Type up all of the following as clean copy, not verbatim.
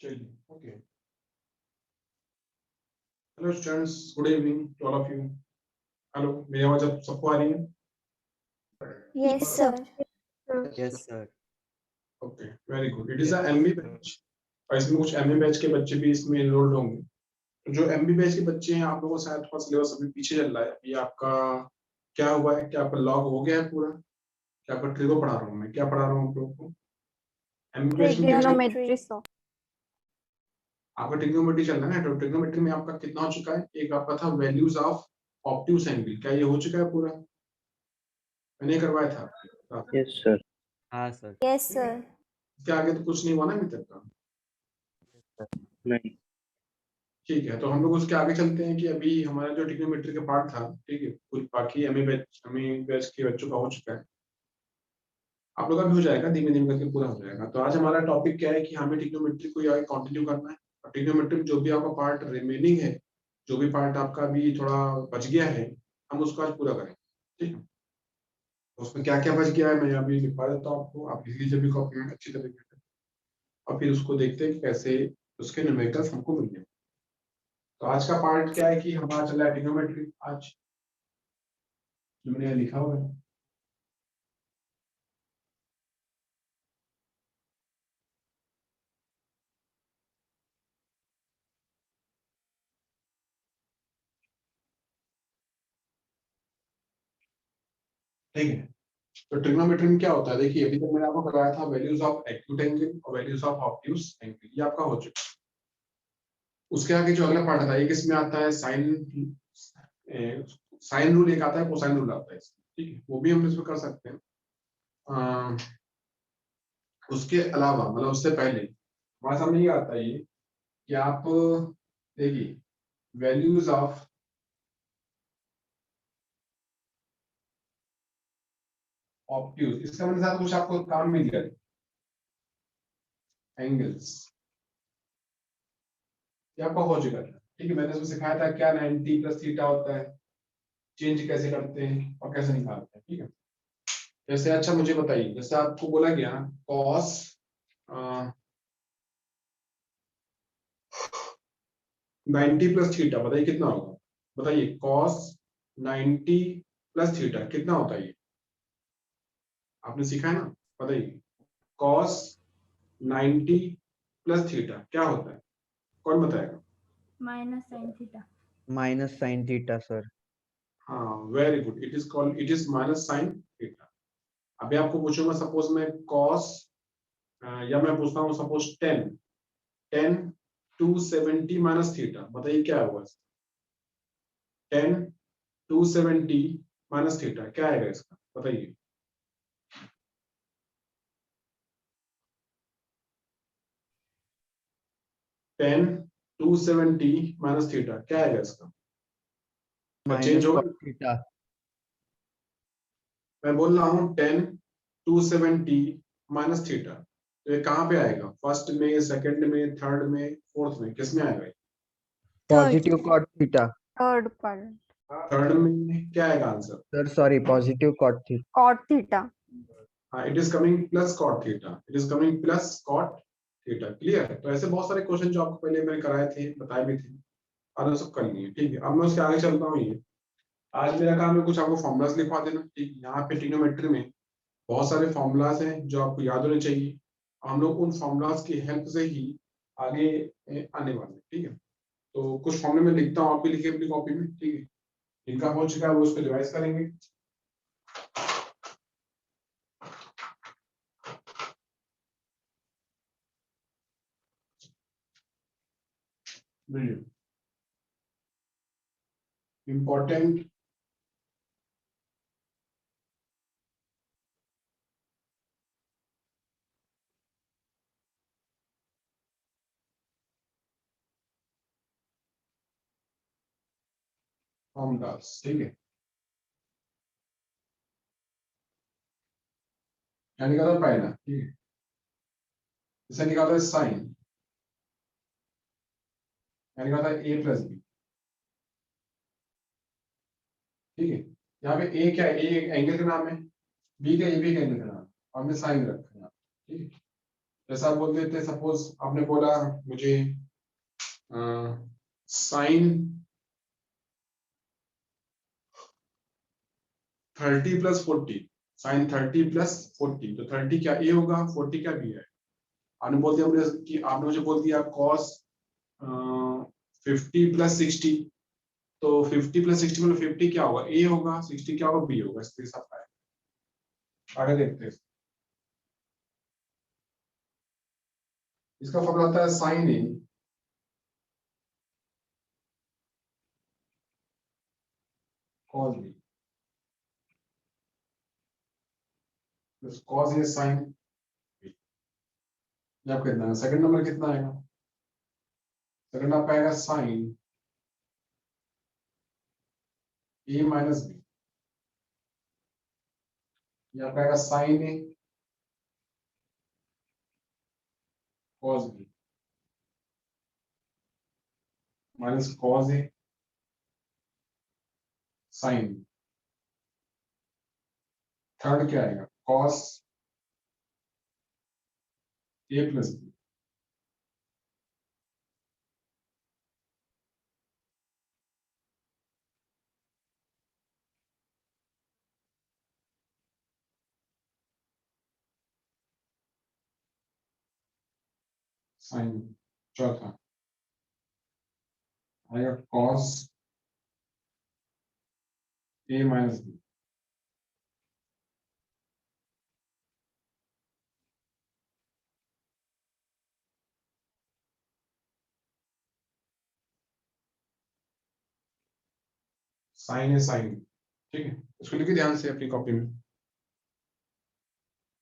चलिए, okay. Hello students, good evening to all of you. Hello, मेरी आवाज आप सबको आ रही है? Yes, sir. Yes, sir. Okay, very good. It is a MB batch और इसमें कुछ एमए बैच के बच्चे भी इसमें एनरोल्ड होंगे। तो जो एमबी बैच के बच्चे हैं, आप लोगों का शायद थोड़ा सिलेबस अभी पीछे चल रहा है। ये आपका क्या हुआ है? क्या आपका लॉग हो गया है पूरा? क्या आपका ट्रिगो पढ़ा रहा हूँ मैं? क्या पढ़ा रहा हूँ आप लोगों को? एमबी बैच में क्या चल रहा है? Trigonometry, sir. आपका ट्रिग्नोमेट्री चल रहा है ना? तो ट्रिग्नोमेट्री में आपका कितना हो चुका है? एक आपका था वैल्यूज ऑफ ऑब्ट्यूज एंगल, क्या ये हो चुका है पूरा? मैंने करवाया था आपके साथ। Yes, sir. हाँ सर। Yes, sir. इसके आगे तो कुछ नहीं हुआ ना अभी तक का। नहीं। ठीक है, तो हम लोग उसके आगे चलते हैं कि अभी हमारा जो ट्रिग्नोमेट्री का पार्ट था, ठीक है, कुछ बाकी एमए बैच के बच्चों का हो चुका है। आप लोग का भी हो जाएगा, धीमे धीमे करके पूरा हो जाएगा। तो आज हमारा टॉपिक क्या है कि हमें ट्रिग्नोमेट्री को आगे कंटिन्यू करना है। और ट्रिग्नोमेट्री में जो भी आपका पार्ट रिमेनिंग है, जो भी पार्ट आपका अभी थोड़ा बच गया है, हम उसको आज पूरा करेंगे। ठीक है, तो उसमें क्या क्या बच गया है मैं अभी लिखवा देता हूँ आपको, आप लिख लीजिए भी कॉपी में अच्छी तरीके से। और फिर उसको देखते हैं कि कैसे उसके न्यूमेरिकल्स हमको मिल गए। तो आज का पार्ट क्या है कि हमारा चला है ट्रिग्नोमेट्री आज, जो मैंने यहाँ लिखा हुआ है। ठीक है, तो ट्रिग्नोमेट्री में क्या होता है, देखिए अभी तक मैंने आपको बताया था वैल्यूज ऑफ एक्यूट एंगल और वैल्यूज ऑफ ऑब्ट्यूज एंगल, ये आपका हो चुका है। उसके आगे जो अगला पार्ट था, एक इसमें आता है साइन, साइन रूल एक आता है, कोसाइन रूल आता है इसमें, ठीक है, वो भी हम इसमें कर सकते हैं। अ, उसके अलावा मतलब उससे पहले हमारे सामने ये आता है ये कि आप देखिए वैल्यूज ऑफ ऑब्ट्यूज, इसका मतलब साथ कुछ आपको काम मिल गया एंगल्स, ये आपका हो चुका था। ठीक है, मैंने इसमें सिखाया था क्या 90 प्लस थीटा होता है, चेंज कैसे करते हैं और कैसे निकालते हैं। ठीक है, जैसे अच्छा मुझे बताइए, जैसे आपको बोला गया कॉस 90 प्लस थीटा, बताइए कितना होगा? बताइए कॉस 90 प्लस थीटा कितना होता है? ये आपने सीखा है ना, बताइए कॉस 90 प्लस थीटा क्या होता है? कौन बताएगा? Minus sin theta. Minus sine theta sir. हाँ, very good, it is called, it is minus sine theta. अभी आपको पूछूंगा सपोज मैं कॉस, या मैं पूछता हूँ सपोज 10 10 270 माइनस थीटा, बताइए क्या होगा? 10 270 माइनस थीटा क्या आएगा इसका, बताइए। 10 270 माइनस थीटा क्या आएगा इसका? क्या चेंज माइनस होगा? Cot theta. मैं बोल रहा हूँ 10 270 माइनस थीटा, तो ये कहाँ पे आएगा? फर्स्ट में, सेकंड में, थर्ड में, फोर्थ में, किस में आएगा? Positive cot theta. Third part. Third में क्या आएगा answer? Sir sorry, positive cot theta. Cot theta. हाँ, it is coming plus cot theta, it is coming plus cot theta. Clear? तो ऐसे बहुत सारे क्वेश्चन जो आपको पहले मैंने कराए थे, बताए भी थे, और सब कर लिए। ठीक है, अब मैं उसके आगे चलता हूँ। ये आज मेरा काम है कुछ आपको फॉर्मूलाज लिखवा देना। ठीक है, यहाँ पे ट्रिग्नोमेट्री में बहुत सारे फॉर्मूलाज हैं जो आपको याद होने चाहिए। हम लोग उन फॉर्मूलाज की हेल्प से ही आगे आने वाले हैं। ठीक है, तो कुछ फॉर्मूले में लिखता हूँ, आप भी लिखिए अपनी कॉपी में। ठीक है, इनका हो चुका है वो उसको रिवाइज करेंगे। Important formulas. ठीक है, क्या निकाला पहला? ठीक है, इसे निकाला है साइन, क्या निकाला है? ए प्लस बी। ठीक है, यहाँ पे ए क्या है? ए एंगल का नाम है, बी का, ये भी एक एंगल का नाम है, और हमने साइन रखा है यहाँ पे। ठीक है, जैसा आप बोल देते, सपोज आपने बोला मुझे साइन 30+40, साइन 30+40, तो 30 क्या ए होगा, 40 क्या बी है। आपने बोल दिया मुझे कि आपने मुझे बोल दिया कॉस 50+60, तो 50+60 मतलब 50 क्या होगा, ए होगा, 60 क्या होगा, बी होगा। इस तरह सब है। आगे देखते हैं। इसका फॉर्मूला आता है sign A cos B, cos A sine b. ये आप कितना है, सेकंड नंबर कितना आएगा, सेकंड आप आएगा साइन ए माइनस बी, ये आप आएगा sign A cos B minus cos A sine B. Third क्या आएगा, कॉस ए प्लस बी, साइन। चौथा आएगा cos A minus B, sine a sine B. ठीक है, इसको लिखिए ध्यान से अपनी कॉपी में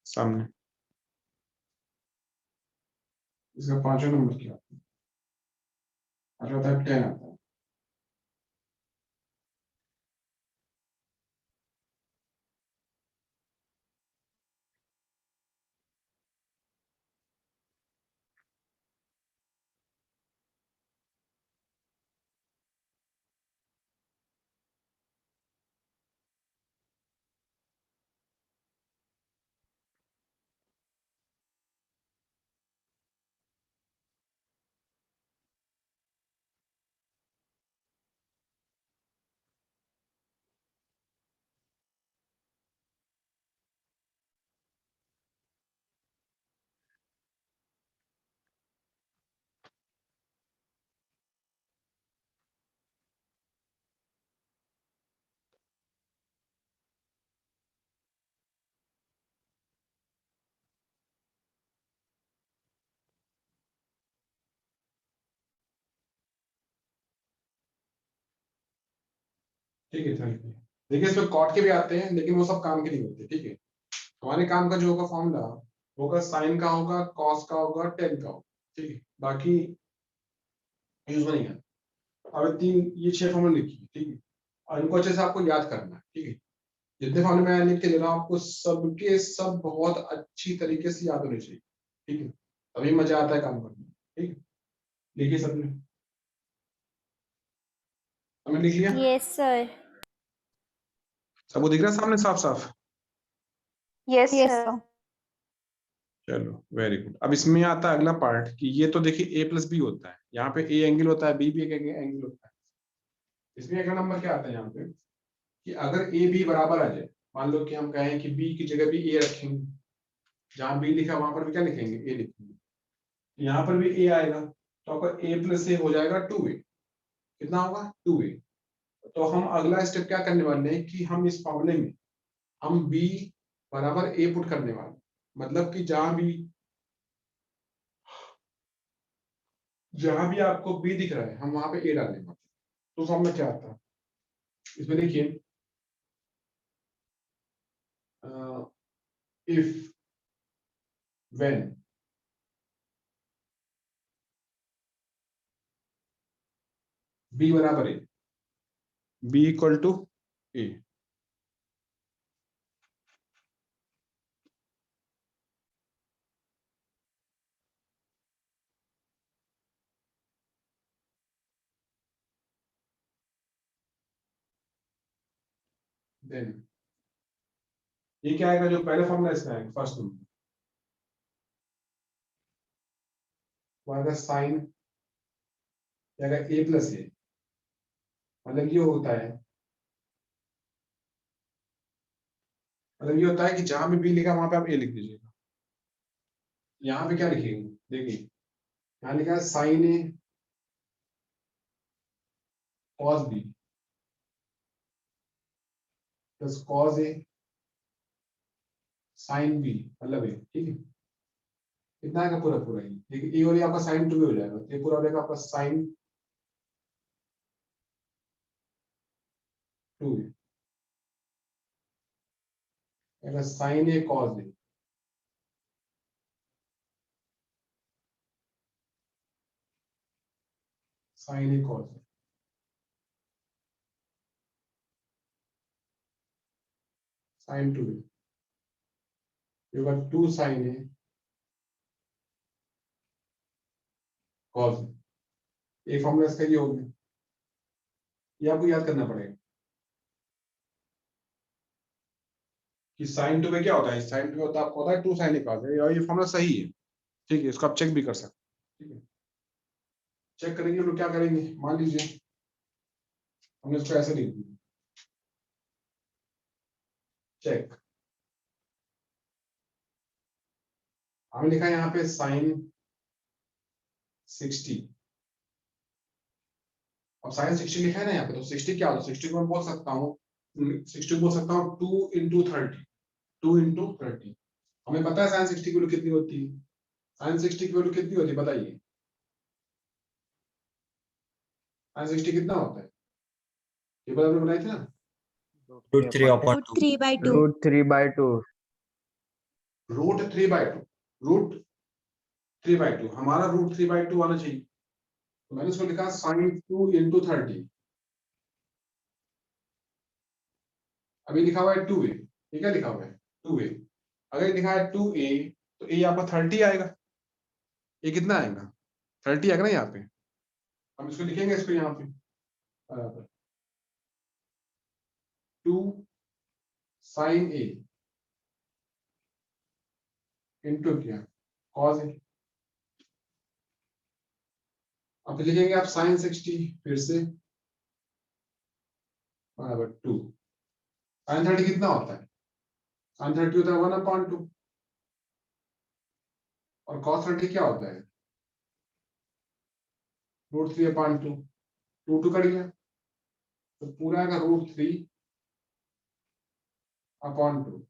सामने। इसका पांचवा नंबर क्या आता है, पांचवा आता है 10 आता है। ठीक है, थैंक यू। देखिए इसमें कॉट के भी आते हैं, लेकिन वो सब काम के नहीं होते। ठीक है, हमारे काम का जो होगा फॉर्मूला होगा साइन का होगा, कॉस का होगा, टेन का होगा। ठीक है, बाकी यूज में नहीं है। अब तीन ये 6 फॉर्मूला लिखिए। ठीक है, और इनको अच्छे से आपको याद करना है। ठीक है, जितने फॉर्मूले मैं लिख के दे रहा हूँ आपको सबके सब बहुत अच्छी तरीके से याद होने चाहिए। ठीक है, तभी मजा आता है काम करने में। ठीक है, लिखिए सबने, हमने लिख लिया। Yes sir. सबको दिख रहा है सामने साफ साफ। Yes sir. चलो वेरी गुड। अब इसमें आता है अगला पार्ट कि ये तो देखिए ए प्लस बी होता है, यहाँ पे ए एंगल होता है, बी भी एक एंगल होता है। इसमें अगला नंबर क्या आता है यहाँ पे कि अगर ए बी बराबर आ जाए, मान लो कि हम कहें कि बी की जगह भी ए रखेंगे, जहां बी लिखा वहां पर भी क्या लिखेंगे, ए लिखेंगे, यहाँ पर भी ए आएगा, तो आपका ए प्लस ए हो जाएगा 2a। कितना होगा, 2a। तो हम अगला स्टेप क्या करने वाले हैं कि हम इस फॉर्मूले में हम b बराबर a पुट करने वाले हैं। मतलब कि जहां भी आपको b दिख रहा है हम वहां पे a डालने वाले हैं। तो फॉर्म में क्या आता है, इसमें देखिए इफ व्हेन b बराबर a, b equal to a, then ये क्या आएगा, जो पहले फॉर्मूला इसका है फर्स्ट नंबर, वहां का साइन ए प्लस ए, मतलब ये होता है, मतलब ये होता है कि जहां भी बी लिखा वहां पे आप ए लिख दीजिएगा। यहाँ पे क्या लिखेंगे, देखिए यहाँ लिखा है sign A cos B plus cos A sine B, मतलब ए, ठीक है। कितना आएगा पूरा पूरा ही, देखिए ए और ये आपका साइन 2 हो जाएगा, ये पूरा हो जाएगा आपका sign 2 sign A cos A, sign A cos A, sign 2 होगा 2 sign A cos A, formula इसका ये हो गया, ये आपको याद करना पड़ेगा कि साइन 2 में क्या होता है, साइन 2 में होता है आपको होता है 2 साइन ए कॉस ए, और ये फॉर्मूला सही है, ठीक है, इसको आप चेक भी कर सकते हैं, ठीक है। चेक करेंगे तो क्या करेंगे, मान लीजिए हमने इसको ऐसे लिख दिया, चेक, हमने लिखा है यहाँ पे साइन 60, अब साइन 60 लिखा है ना यहाँ पे, तो 60 क्या होता है, 60 को मैं बोल सकता हूँ, 60 बोल सकता हूँ 2 इंटू 30, 2 इंटू 30, हमें पता है साइन 60 की वैल्यू कितनी होती है, साइन 60 की वैल्यू कितनी होती है बताइए, साइन 60 कितना होता है, ये बात आपने बनाई थी ना, root 3 upon 2 root 3/2 root 3/2, root 3/2, हमारा रूट 3/2 आना चाहिए, तो मैंने इसको लिखा साइन 2 इंटू 30, अभी लिखा हुआ है 2a, ठीक है, लिखा हुआ है 2a, अगर लिखा है 2a तो a यहाँ पर 30 आएगा, ये कितना आएगा 30 आएगा ना यहाँ पे, हम इसको लिखेंगे, इसको यहाँ पे बराबर 2 साइन ए इंटू क्या कॉस ए, अब लिखेंगे आप साइन 60 फिर से बराबर 2, साइन 30 कितना होता है, साइन 30 होता है 1/2, और कॉस 30 क्या होता है रूट 3/2, 2 कट गया, तो पूरा का रूट 3/2,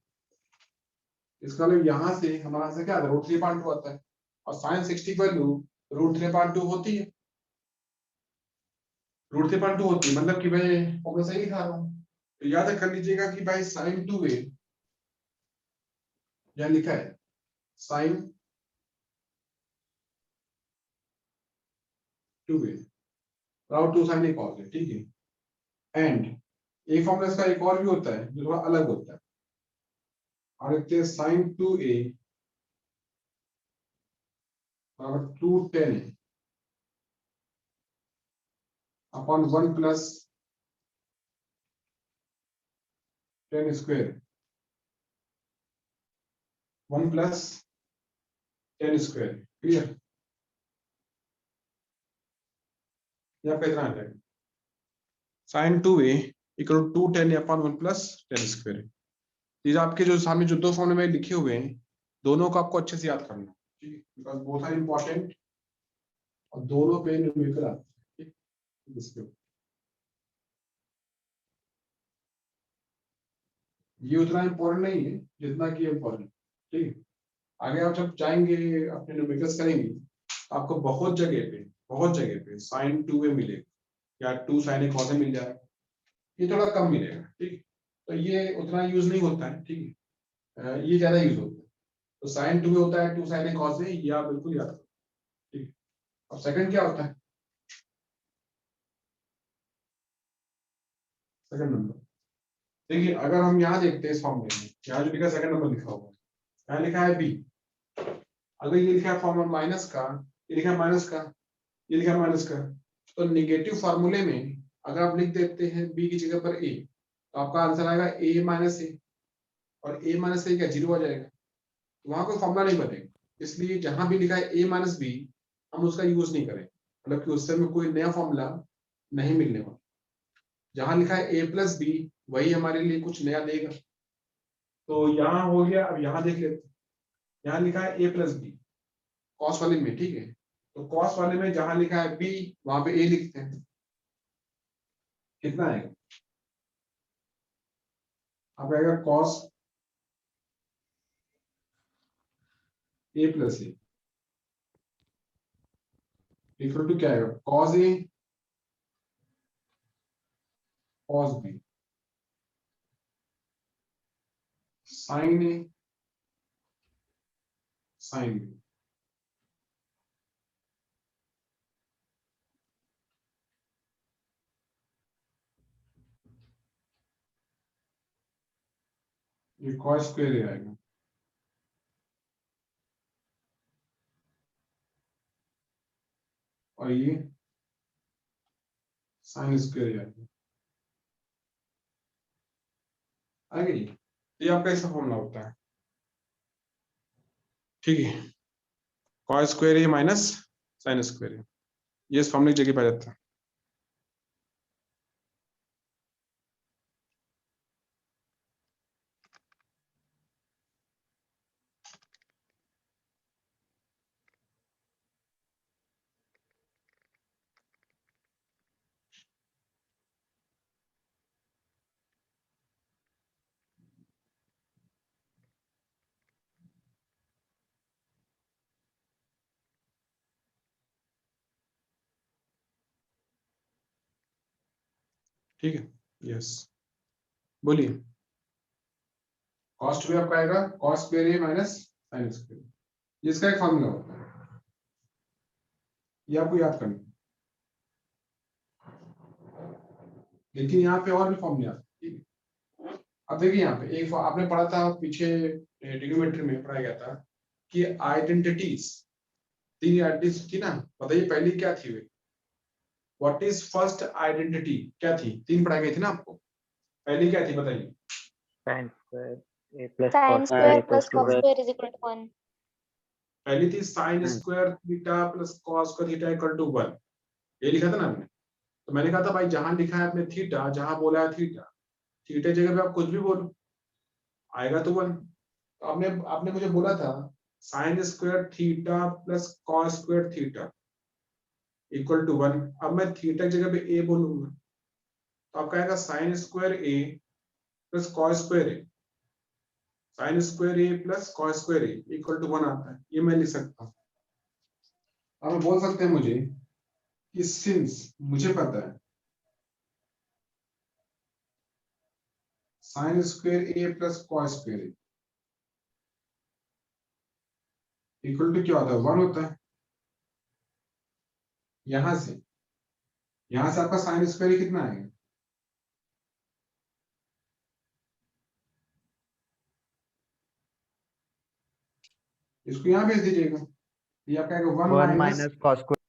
इसका मतलब यहाँ से हमारा से क्या आता है रूट 3/2 आता है, और साइन 60 वैल्यू रूट 3/2 होती है, रूट 3/2 होती है, मतलब कि भाई मैं सही लिखा रहा हूँ, तो याद कर लीजिएगा कि भाई साइन 2a यहाँ लिखा है sign 2a route 2 sign A cos है, ठीक है, एंड एक फॉर्मूला इसका एक और भी होता है जो थोड़ा अलग होता है, और लिखते हैं साइन 2a बराबर 2tan upon 1 plus tan square, 1 plus tan square, clear, ये आपका इतना आ जाएगा sine 2a equal 2tan upon 1 plus tan square, ये आपके जो सामने जो दो फॉर्मूले में लिखे हुए हैं दोनों को आपको अच्छे से याद करना है, ठीक है, बिकॉज बोथ आर इंपॉर्टेंट और दोनों पे न्यूमेरिकल आते हैं, ठीक है, इसके ऊपर ये उतना इम्पोर्टेंट नहीं है जितना कि इम्पोर्टेंट, ठीक है, आगे आप जब जाएंगे अपने न्यूमेरिकल्स करेंगे आपको बहुत जगह पे साइन 2a मिलेगा या 2 साइन ए कॉस ए मिल जाएगा, ये थोड़ा कम मिलेगा, ठीक है, तो ये उतना यूज नहीं होता है, ठीक है, ये ज्यादा यूज होता है, तो साइन 2a होता है 2 साइन ए कॉस ए, ये आप बिल्कुल याद करो, ठीक है। अब सेकंड क्या होता है, सेकंड नंबर, देखिए अगर हम यहाँ देखते हैं इस फॉर्मूले में, यहाँ जो लिखा है सेकंड नंबर लिखा हुआ है, यहाँ लिखा है b, अगर ये लिखा है फॉर्मूला माइनस का, ये लिखा है माइनस का, ये लिखा है माइनस का, तो निगेटिव फार्मूले में अगर आप लिख देते हैं b की जगह पर a, तो आपका आंसर आएगा a माइनस ए, और a माइनस ए क्या 0 आ जाएगा, तो वहां कोई फॉर्मूला नहीं बनेगा, इसलिए जहां भी लिखा है a माइनस बी हम उसका यूज नहीं करें, मतलब कि उससे हमें कोई नया फॉर्मूला नहीं मिलने वाला। जहां लिखा है a प्लस बी वही हमारे लिए कुछ नया देगा। तो यहाँ हो गया, अब यहाँ देख लेते हैं। यहाँ लिखा है a प्लस बी कॉस वाले में, ठीक है। तो कॉस वाले में जहां लिखा है b वहां पे a लिखते हैं। कितना आएगा? अब आएगा cos a plus a equal to क्या आएगा? Cos a cos b sine a sine b. ये कॉस स्क्वायर ए आएगा। और ये साइन स्क्वायर आएगा। आएगा ये आपका ऐसा फॉर्मूला होता है, ठीक है। Cos square a minus sine square ए, ये इस फॉर्मूले की जगह पे आ जाता है। ठीक है, यस बोलिए। कॉस्ट भी आपका आएगा cos square a minus sine square, इसका एक फॉर्मूला होता है, ये आपको याद करना है। लेकिन यहाँ पे और भी फॉर्मूले आते हैं, ठीक है। अब देखिए यहाँ पे एक आपने पढ़ा था पीछे ट्रिग्नोमेट्री में पढ़ाया गया था कि आइडेंटिटीज, तीन आइडेंटिटीज थी ना, बताइए पहली क्या थी वे? व्हाट इज फर्स्ट आइडेंटिटी, क्या थी? तीन पढ़ाई गई थी ना आपको, पहली क्या थी बताइए? Sin square a plus Sin cos square square plus equals cos to square is equal to 1. पहली थी sine Hmm. Square theta plus cos square theta equal to 1, ये लिखा था ना आपने। तो मैंने कहा था भाई जहां लिखा है आपने थीटा, जहां बोला है थीटा, थीटा जगह पे आप कुछ भी बोलो आएगा तो 1। तो आपने आपने मुझे बोला था sine square theta plus cos square theta equal to 1। अब मैं थीटा जगह पे ए बोलूंगा तो आपका आएगा sine square a plus cos square a, sine square a plus cos square a equal to 1 आता है, ये मैं लिख सकता हूँ। आप बोल सकते हैं मुझे कि सिंस मुझे पता है sine square a plus cos square a equal to क्या होता है? 1 होता है। यहां से आपका साइन स्क्वायर कितना आएगा? इसको यहाँ भेज दीजिएगा, ये आपका आएगा 1 1 minus, minus cos square.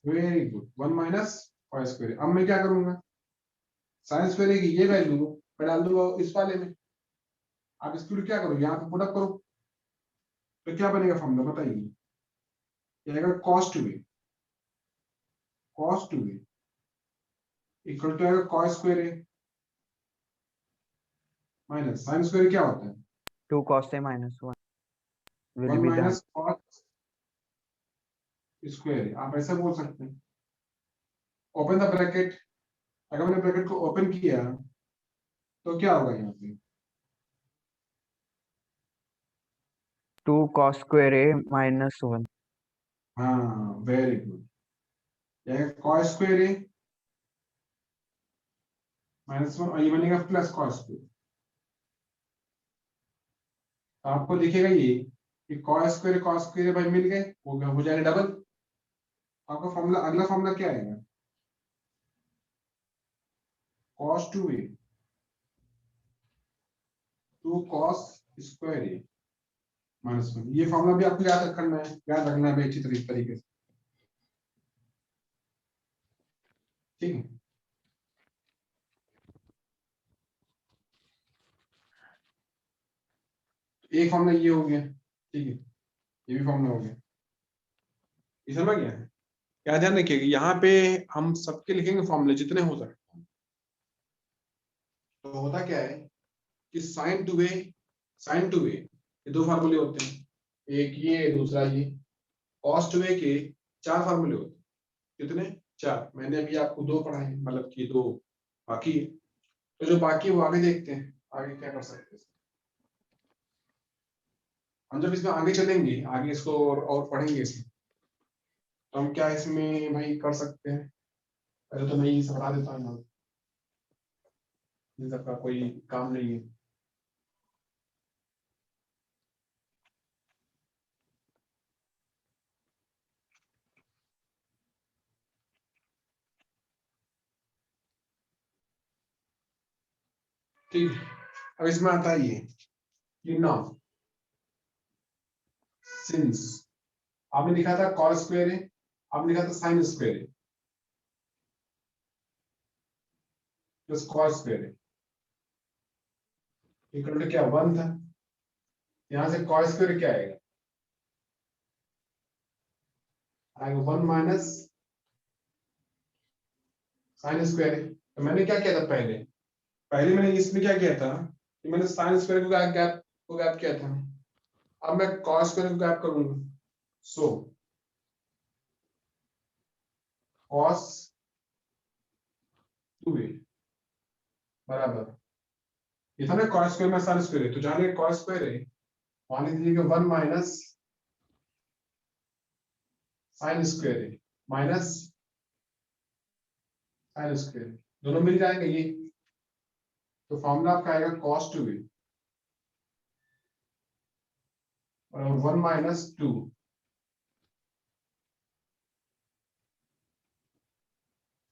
Very good, 1 minus cos square. अब मैं क्या करूंगा? साइन स्क्वायर की ये वैल्यू मैं डाल दूंगा इस वाले में। आप इसके लिए क्या करो, यहाँ पे पुट अप करो, तो क्या बनेगा फॉर्मूला बताइए? ये आएगा cos two a, cos two a equal to आएगा cos square a minus sine square क्या होता है? 2 cos a minus 1 will 1 be the minus cos square. आप ऐसा बोल सकते हैं, ओपन द ब्रैकेट। अगर मैंने ब्रैकेट को ओपन किया तो क्या होगा यहाँ पे? 2 cos square a minus 1. हाँ very good, cos square a minus 1 और ये बनेगा प्लस कॉस स्क्वायर। आपको दिखेगा ये कि कॉस स्क्वायर भाई मिल गए, हो जाएगा डबल। आपका फॉर्मूला, अगला फॉर्मूला क्या आएगा? Cos two A, 2 cos square a minus 1। ये फॉर्मूला भी आपको याद रखना है, याद रखना है अच्छी तरीके से, ठीक है। एक फॉर्मूला ये हो गया, ठीक है, ये भी फॉर्मूला हो गया। ये समझ गया है? क्या ध्यान रखिएगा, यहाँ पे हम सबके लिखेंगे फॉर्मूले जितने हो सकते। तो होता क्या है कि साइन टू ए ये दो फार्मूले होते हैं, एक ये दूसरा ये। कॉस टू ए के 4 फार्मूले होते हैं। कितने? 4। मैंने अभी आपको 2 पढ़ाए, मतलब कि 2 बाकी है। तो जो बाकी है वो आगे देखते हैं, आगे क्या कर सकते हैं। हम जब इसमें आगे चलेंगे, आगे इसको और पढ़ेंगे इसमें, तो हम क्या इसमें भाई कर सकते हैं। पहले तो मैं ये सब बता देता हूँ, इन सबका कोई काम नहीं है। ठीक है, अब इसमें आता है ये नाउ सिंस आपने लिखा था कॉस स्क्वायर है, आपने लिखा था साइन स्क्वायर है प्लस कॉस स्क्वायर है, इक्वल टू क्या 1 था। यहां से कॉस स्क्वायर क्या आएगा? आएगा 1 माइनस साइन स्क्वायर है। तो मैंने क्या किया था पहले मैंने इसमें क्या किया था कि मैंने साइन स्क्वायर को गैप किया था। अब मैं कॉस स्क्वायर को गैप करूंगा। सो कॉस 2a बराबर, ये था ना कॉस स्क्वायर में साइन स्क्वायर है, तो जहां ये कॉस स्क्वायर है वहां लिख दीजिएगा 1 माइनस साइन स्क्वायर है माइनस साइन स्क्वायर, दोनों मिल जाएंगे ये। तो फॉर्मूला आपका आएगा cos 2a और 1 माइनस 2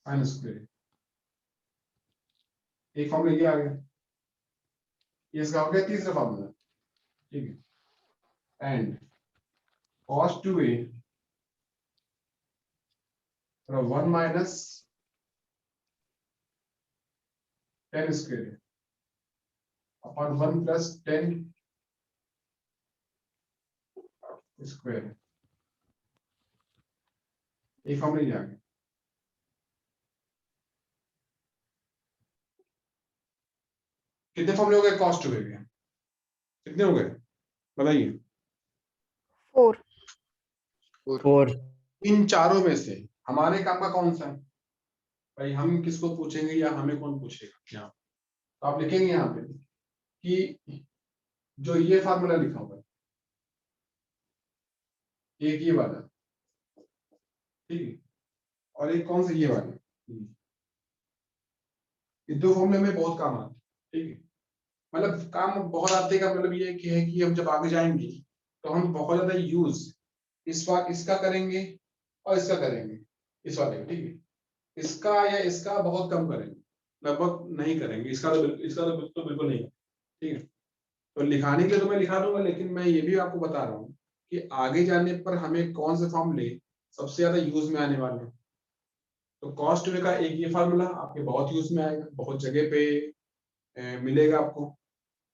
साइन स्क्वायर। एक फॉर्मूला ये आ गया, ये इसका हो गया तीसरा फॉर्मूला। ठीक है, एंड cos 2a और 1 minus ten square upon 1 plus 10 square. एक फॉर्मूला ये आ गया। कितने फॉर्मूले हो गए cos 2a के? कितने हो गए बताइए? 4. 4. इन चारों में से हमारे काम का कौन सा है भाई? हम किसको पूछेंगे या हमें कौन पूछेगा? यहाँ तो आप लिखेंगे यहाँ पे कि जो ये फार्मूला लिखा हुआ है, एक ये वाला, ठीक है, और एक कौन सा ये वाला, ये 2 फॉर्मूले में बहुत काम आते हैं। ठीक है, मतलब काम बहुत आते का मतलब ये है कि हम जब आगे जाएंगे तो हम बहुत ज्यादा यूज इसका करेंगे और इसका करेंगे, इस वाले का। ठीक है, इसका या इसका बहुत कम करेंगे, लगभग नहीं करेंगे, इसका तो बिल्कुल नहीं। ठीक है, तो लिखाने के लिए तो मैं लिखा दूंगा, लेकिन मैं ये भी आपको बता रहा हूँ कि आगे जाने पर हमें कौन से फॉर्मूले सबसे ज्यादा यूज में आने वाले हैं। तो कॉस टू का एक ये फार्मूला आपके बहुत यूज में आएगा, बहुत जगह पे मिलेगा आपको।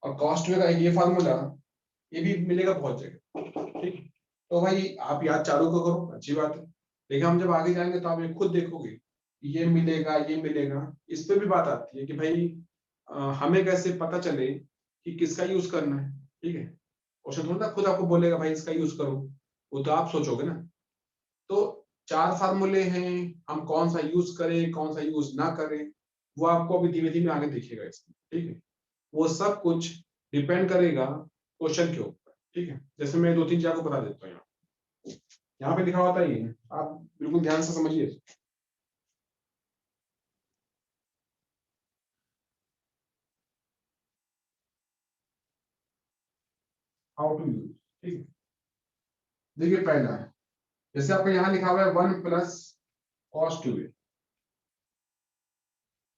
और कॉस टू का एक ये फार्मूला ये भी मिलेगा बहुत जगह। ठीक, तो भाई आप याद चारों को करो, अच्छी बात है, लेकिन हम जब आगे जाएंगे तो आप ये खुद देखोगे ये मिलेगा ये मिलेगा। इस पे भी बात आती है कि भाई हमें कैसे पता चले कि किसका यूज करना है। ठीक है, क्वेश्चन थोड़ा ना खुद आपको बोलेगा भाई इसका यूज करो, वो तो आप सोचोगे ना। तो 4 फार्मूले हैं, हम कौन सा यूज करें कौन सा यूज ना करें वो आपको अभी धीमे धीमे आगे दिखेगा इसमें। ठीक है, वो सब कुछ डिपेंड करेगा क्वेश्चन के ऊपर। ठीक है, जैसे मैं 2-3 चीज आपको बता देता हूँ। यहाँ पे लिखा होता है ये, आप बिल्कुल ध्यान से समझिए हाउ टू यूज। ठीक है, देखिए पहला है, जैसे आपका यहाँ लिखा हुआ है 1 plus cos 2a,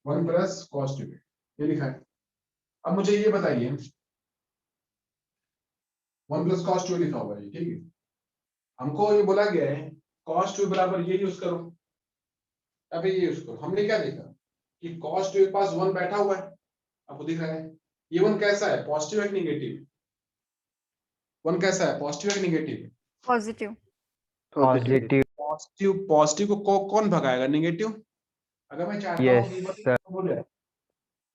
1 plus cos 2a ये लिखा है। अब मुझे ये बताइए 1 प्लस cos 2a लिखा हुआ है, ठीक है, हमको ये बोला गया है cos 2 बराबर ये यूज करो। अभी ये यूज करो, हमने क्या देखा कि cos 2 के पास 1 बैठा हुआ है, आपको दिख रहा है। ये 1 कैसा है, पॉजिटिव है कि नेगेटिव? 1 कैसा है, पॉजिटिव है कि नेगेटिव? Positive. पॉजिटिव। पॉजिटिव को कौन भगाएगा? नेगेटिव। अगर मैं चाहता हूँ कि यस 1 हो जाए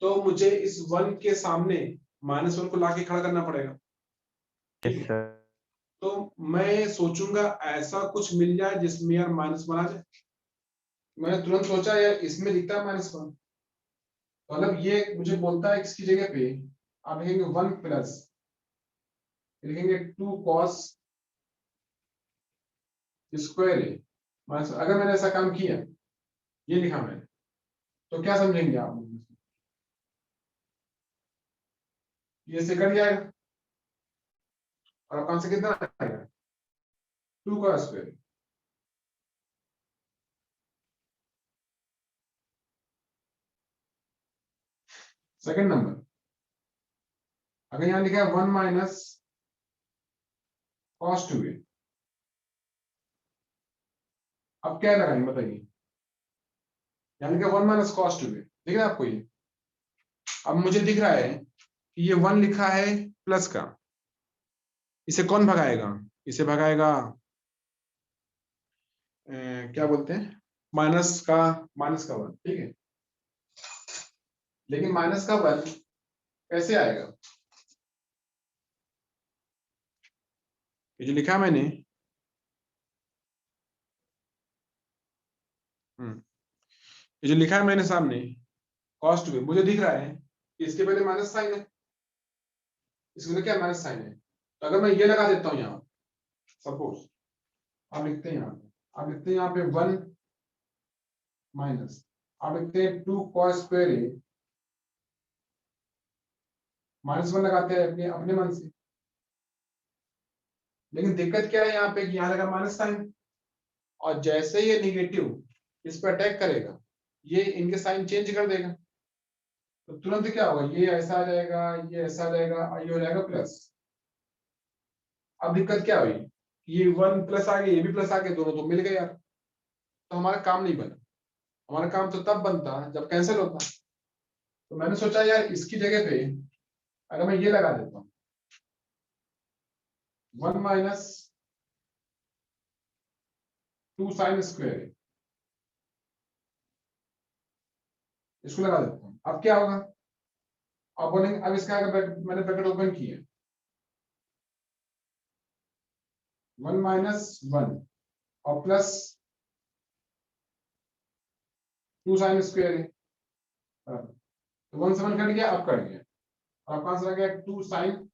तो मुझे इस 1 के सामने -1 को लाके खड़ा करना पड़ेगा, ठीक है? सर। तो मैं सोचूंगा ऐसा कुछ मिल जाए जिसमें यार -1 आ जाए। मैंने तुरंत सोचा यार इसमें दिखता है -1, मतलब ये मुझे बोलता है इसकी जगह पे आप लिखेंगे 1 प्लस, लिखेंगे 2 cos स्क्वायर ए माइनस। अगर मैंने ऐसा काम किया, ये लिखा मैंने, तो क्या समझेंगे आप? ये से कट जाएगा और आपका आंसर कितना आएगा? 2 का स्क्वायर। सेकंड नंबर, अगर यहां लिखा है 1 माइनस cos 2a, अब क्या लगाएंगे बताइए? यहां लिखा 1 माइनस cos 2a, दिख रहा है आपको ये? अब मुझे दिख रहा है कि ये 1 लिखा है प्लस का, इसे कौन भगाएगा? इसे भगाएगा क्या बोलते हैं, माइनस का 1, ठीक है? लेकिन माइनस का 1 कैसे आएगा? ये जो लिखा है मैंने, ये जो लिखा है मैंने सामने कॉस्ट में, मुझे दिख रहा है कि इसके पहले माइनस साइन है, इसमें क्या माइनस साइन है। तो अगर मैं ये लगा देता हूं यहाँ, सपोज आप लिखते हैं यहाँ पे, आप लिखते हैं यहाँ पे 1 माइनस, आप लिखते हैं 2 cos स्क्वायर ए, -1 लगाते हैं अपने अपने मन से। लेकिन दिक्कत क्या है यहाँ पे कि यहाँ लगा माइनस साइन, और जैसे ये निगेटिव इस पर अटैक करेगा, ये इनके साइन चेंज कर देगा, तो तुरंत क्या होगा, ये ऐसा आ जाएगा, ये ऐसा आ जाएगा और ये हो जाएगा प्लस। अब दिक्कत क्या हुई, ये 1 प्लस आ गया, ये भी प्लस आ गया, दोनों तो मिल गए यार, तो हमारा काम नहीं बना। हमारा काम तो तब बनता जब कैंसिल होता। तो मैंने सोचा यार इसकी जगह पे अगर मैं ये लगा देता हूँ 1 माइनस 2 साइन स्क्वायर, इसको लगा देता हूँ, अब क्या होगा? अब बोलेंगे, अब इसका मैंने ब्रैकेट ओपन किया, 1 माइनस 1 और प्लस 2 साइन स्क्वायर है, तो 1 से 1 कट गया, अब कट गया, और आपका आंसर आ गया 2 साइन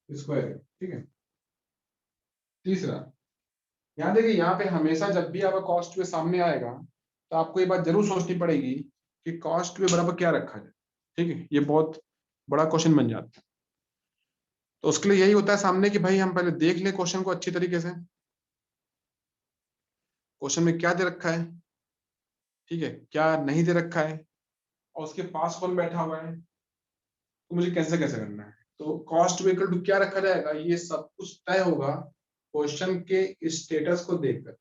स्क्वायर, ठीक है? तीसरा, यहाँ देखिए, यहाँ पे हमेशा जब भी आपका कॉस्ट पे सामने आएगा तो आपको ये बात जरूर सोचनी पड़ेगी कि कॉस्ट पे बराबर क्या रखा जाए, ठीक है? ये बहुत बड़ा क्वेश्चन बन जाता है। तो उसके लिए यही होता है सामने कि भाई हम पहले देख ले क्वेश्चन को अच्छी तरीके से, क्वेश्चन में क्या दे रखा है, ठीक है, क्या नहीं दे रखा है, और उसके पास कौन बैठा हुआ है, तो मुझे कैसे कैसे करना है। तो कॉस्ट इक्वल टू क्या रखा जाएगा, ये सब कुछ तय होगा क्वेश्चन के स्टेटस को देखकर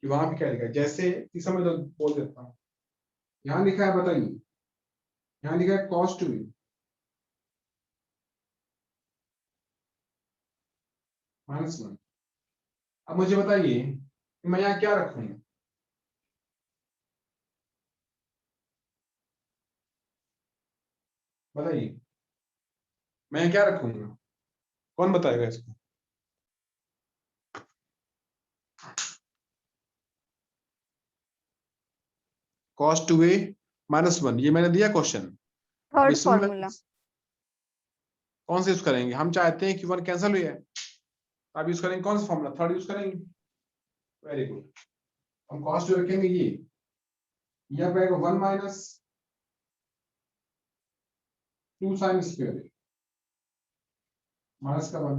कि वहां पे क्या लिखा है। जैसे इस समय तो बोल देता हूँ, यहाँ लिखा है, बताइए, यहाँ लिखा है कॉस्ट -1। अब मुझे बताइए कि मैं यहाँ क्या रखूंगा? बताइए मैं क्या रखूंगा, कौन बताएगा इसको? कॉस्ट टू ए -1, ये मैंने दिया क्वेश्चन। अब थर्ड इसमें फॉर्मूला। कौन सा यूज करेंगे? हम चाहते हैं कि 1 कैंसिल हुई है, अब यूज करेंगे कौन सा फॉर्मूला? थर्ड यूज करेंगे। Very good. हम कॉस्ट टू रखेंगे ये, यहाँ पे आएगा 1 माइनस 2 साइन स्क्वायर माइनस का 1,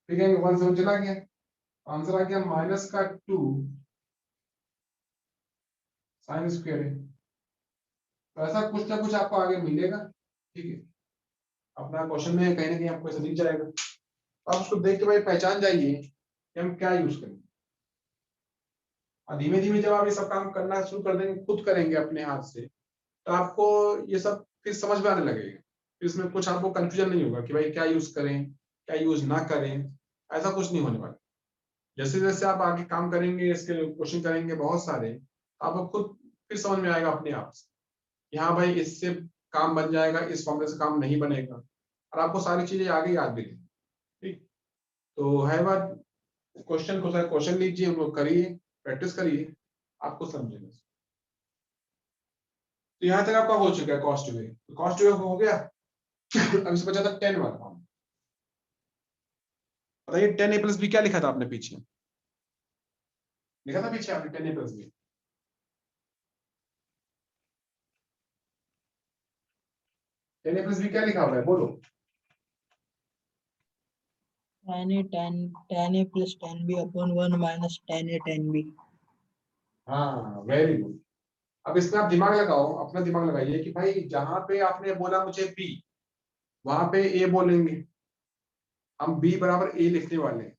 ठीक है? 1 से 1 चला गया, आंसर आ गया माइनस का 2 साइन स्क्वायर है। तो ऐसा कुछ ना कुछ आपको आगे मिलेगा, ठीक है? अपना क्वेश्चन में कहीं ना कहीं आपको ऐसा दिख जाएगा, तो आप उसको देख के भाई पहचान जाइए कि हम क्या यूज करेंगे। और धीमे धीमे जब आप ये सब काम करना शुरू कर देंगे, खुद करेंगे अपने हाथ से, तो आपको ये सब फिर समझ में आने लगेगा। फिर इसमें कुछ आपको कंफ्यूजन नहीं होगा कि भाई क्या यूज करें क्या यूज ना करें। ऐसा कुछ नहीं होने वाला। जैसे जैसे आप आगे काम करेंगे, इसके क्वेश्चन करेंगे बहुत सारे, तो आपको खुद फिर समझ में आएगा अपने आप से कि हाँ भाई इससे काम बन जाएगा, इस फॉर्मूले से काम नहीं बनेगा, और आपको सारी चीजें आगे याद भी रहेंगी। ठीक, तो है बात। क्वेश्चन को सर क्वेश्चन लीजिए, उनको करिए, प्रैक्टिस करिए, आपको समझेगा। तो यहाँ तक आपका हो चुका है कॉस्ट वे। कॉस्ट वे हो गया। अब इससे बचा था 10 वाला फॉर्म। बताइए 10a + b क्या लिखा था आपने पीछे? लिखा था पीछे आपने 10a + b? 10a + b क्या लिखा हुआ है, बोलो। tan a plus tan b upon 1 minus tan a tan b। हाँ, वेरी गुड। अब इसमें आप दिमाग लगाओ, अपना दिमाग लगाइए कि भाई जहां पे आपने बोला मुझे b, वहां पे a बोलेंगे, हम b बराबर a लिखने वाले हैं।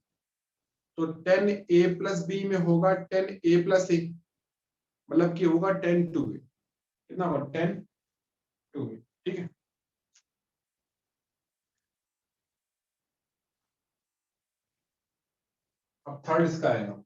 तो 10a + b में होगा 10a + a, मतलब कि होगा 10 2a। कितना होगा? 10 2a। ठीक है। अब थर्ड इसका आएगा।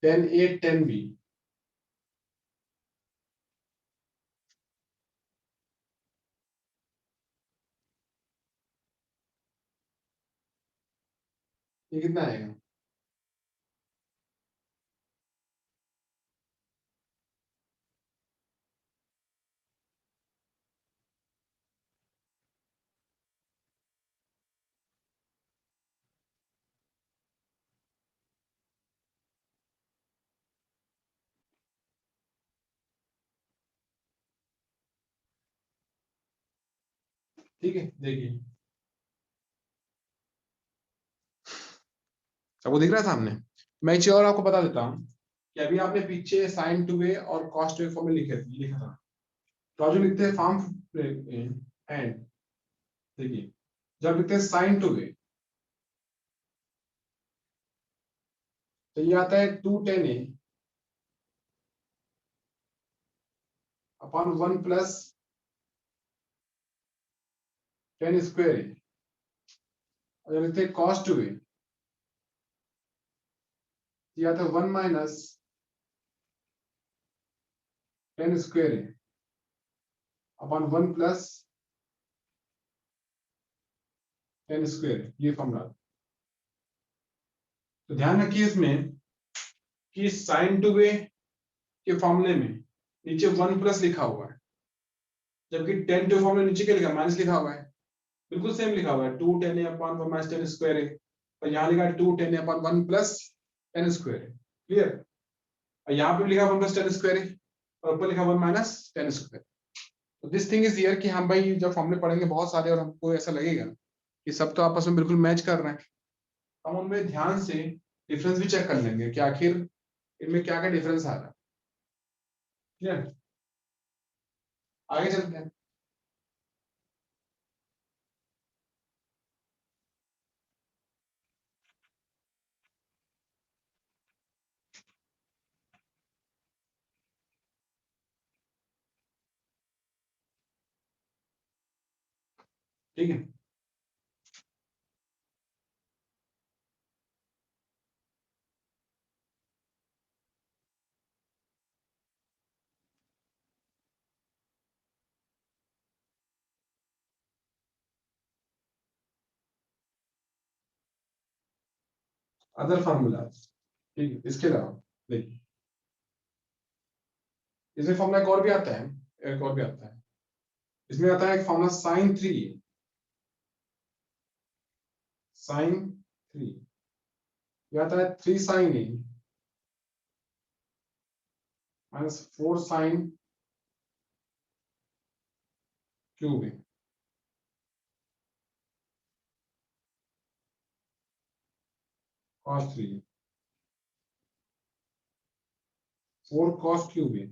टेन ए 10b। ये कितना आएगा? ठीक है, देखिए सबको दिख रहा है सामने? मैं एक चीज और आपको बता देता हूँ कि अभी आपने पीछे साइन 2a और कॉस 2a फॉर्म में लिखा था। तो आज जो लिखते हैं फॉर्म एंड, देखिए जब लिखते हैं साइन 2a, तो ये आता है 2 10a अपॉन 1 + 10 स्क्वायर a। और जब लिखते हैं कॉस 2a, ये आता है 1 - 10 square a upon 1 + 10 square a। ये फॉर्मूला। तो ध्यान रखिए इसमें कि साइन 2a के फॉर्मूले में नीचे 1 प्लस लिखा हुआ है, जबकि 10 2 फॉर्मूले नीचे क्या लिखा है? माइनस लिखा हुआ है। बिल्कुल सेम लिखा हुआ है, 2 10a अपॉन 1 - 10 स्क्वायर है। और यहाँ लिखा है 2 10a अपॉन 1 + 10 स्क्वायर है। क्लियर? और यहाँ पे भी लिखा 1 + 10 स्क्वायर है, और ऊपर लिखा 1 - 10 स्क्वायर। तो दिस थिंग इज हियर कि हम भाई जब फॉर्मूले पढ़ेंगे बहुत सारे और हमको ऐसा लगेगा कि सब तो आपस में बिल्कुल मैच कर रहे हैं, हम उनमें ध्यान से डिफरेंस भी चेक कर लेंगे कि आखिर इनमें क्या क्या डिफरेंस आ रहा है। क्लियर? आगे चलते हैं। ठीक है, अदर फार्मूला। ठीक है, इसके अलावा देखिए इसमें फॉर्मूला एक और भी आता है, एक और भी आता है। इसमें आता है एक फॉर्मूला sin 3। ये आता है 3 sin a - 4 sin cube a cos 3। 4 cos cube है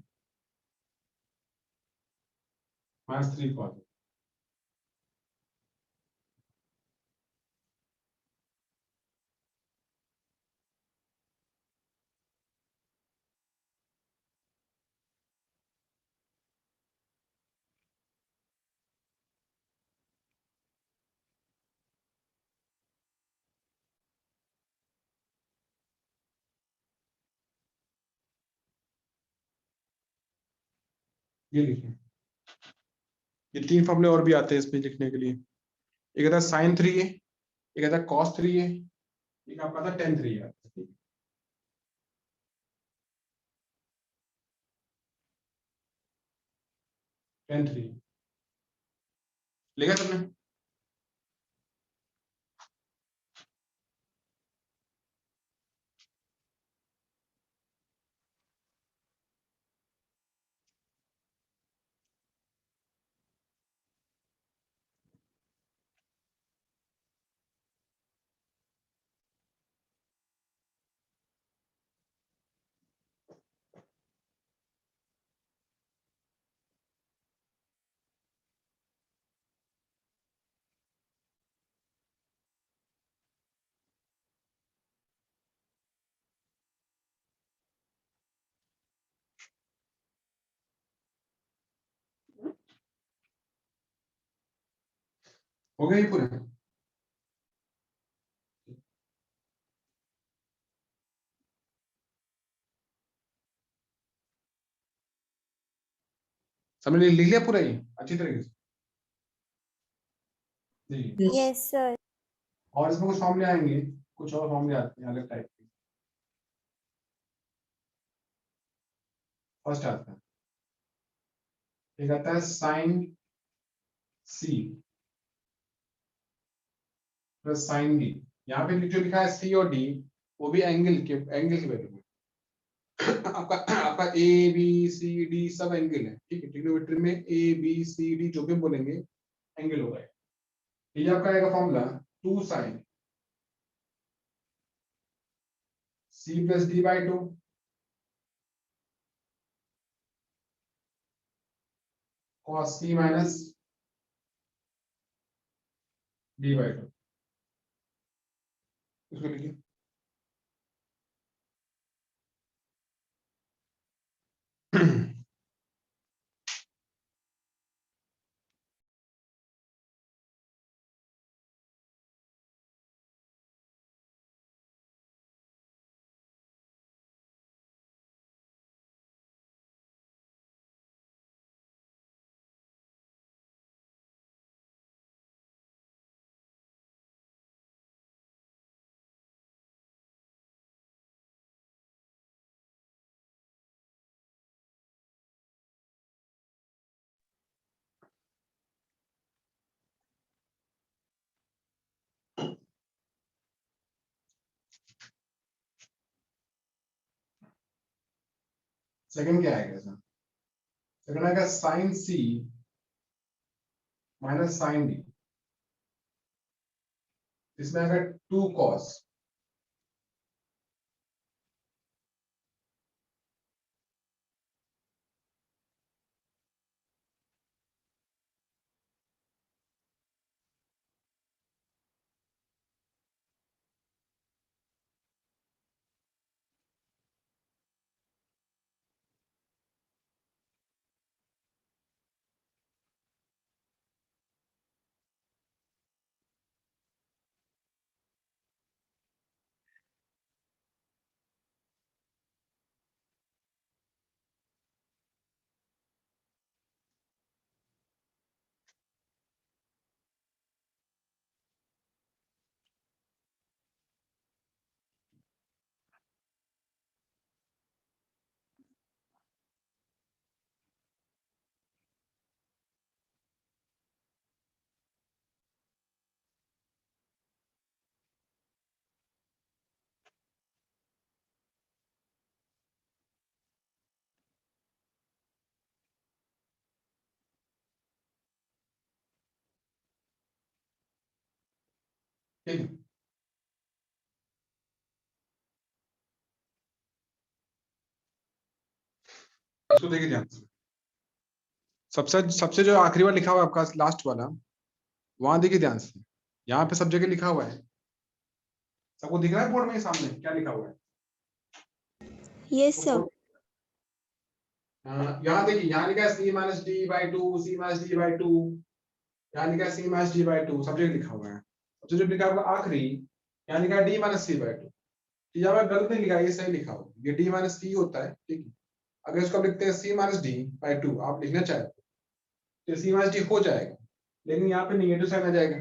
माइनस 3 cos। ये लिखिए, ये 3 फॉर्मूले और भी आते हैं इसमें लिखने के लिए। एक आता है sin 3 है, एक आता है cos 3 है, एक आपका आता है tan 3 है। tan 3 लिखा तुमने? हो गया ये पूरा? सबने लिख लिया पूरा ये अच्छी तरीके से? जी। Yes. Yes, sir. और इसमें कुछ फॉर्मूले आएंगे, कुछ और फॉर्मूले आते हैं अलग टाइप के। फर्स्ट आता है, एक आता है sine c plus sine d. यहाँ पे जो लिखा है सी और डी वो भी एंगल की वैल्यू है। आपका ए बी सी डी सब एंगल है, ठीक है। ट्रिग्नोमेट्री में ए बी सी डी जो भी हम बोलेंगे एंगल होगा। ये आपका आएगा formula 2 sine c plus d by 2 cos c minus d by 2। इसको लिखिए। सेकंड क्या आएगा इसमें? सेकंड आएगा sine c minus sine d. इसमें आएगा 2 cos ठीक है। इसको देखिए ध्यान से, सबसे सबसे जो आखिरी वाला लिखा हुआ है आपका लास्ट वाला, वहां देखिए ध्यान से, यहाँ पे सब जगह लिखा हुआ है, सबको दिख रहा है बोर्ड में सामने क्या लिखा हुआ है? Yes, sir. यहाँ देखिए, यहाँ लिखा है c minus d by two, c minus d by two, यहाँ लिखा है c minus d by two, सब जगह लिखा हुआ है। सबसे जो लिखा हुआ आखिरी, यहाँ लिखा है d minus c by two, यहाँ पर गलत नहीं लिखा है, ये सही लिखा हुआ है, ये d माइनस सी होता है, ठीक है। अगर इसको आप लिखते हैं c minus d by to, आप लिखना चाहते तो c माइनस डी हो जाएगा, लेकिन यहाँ पे निगेटिव साइन आ जाएगा,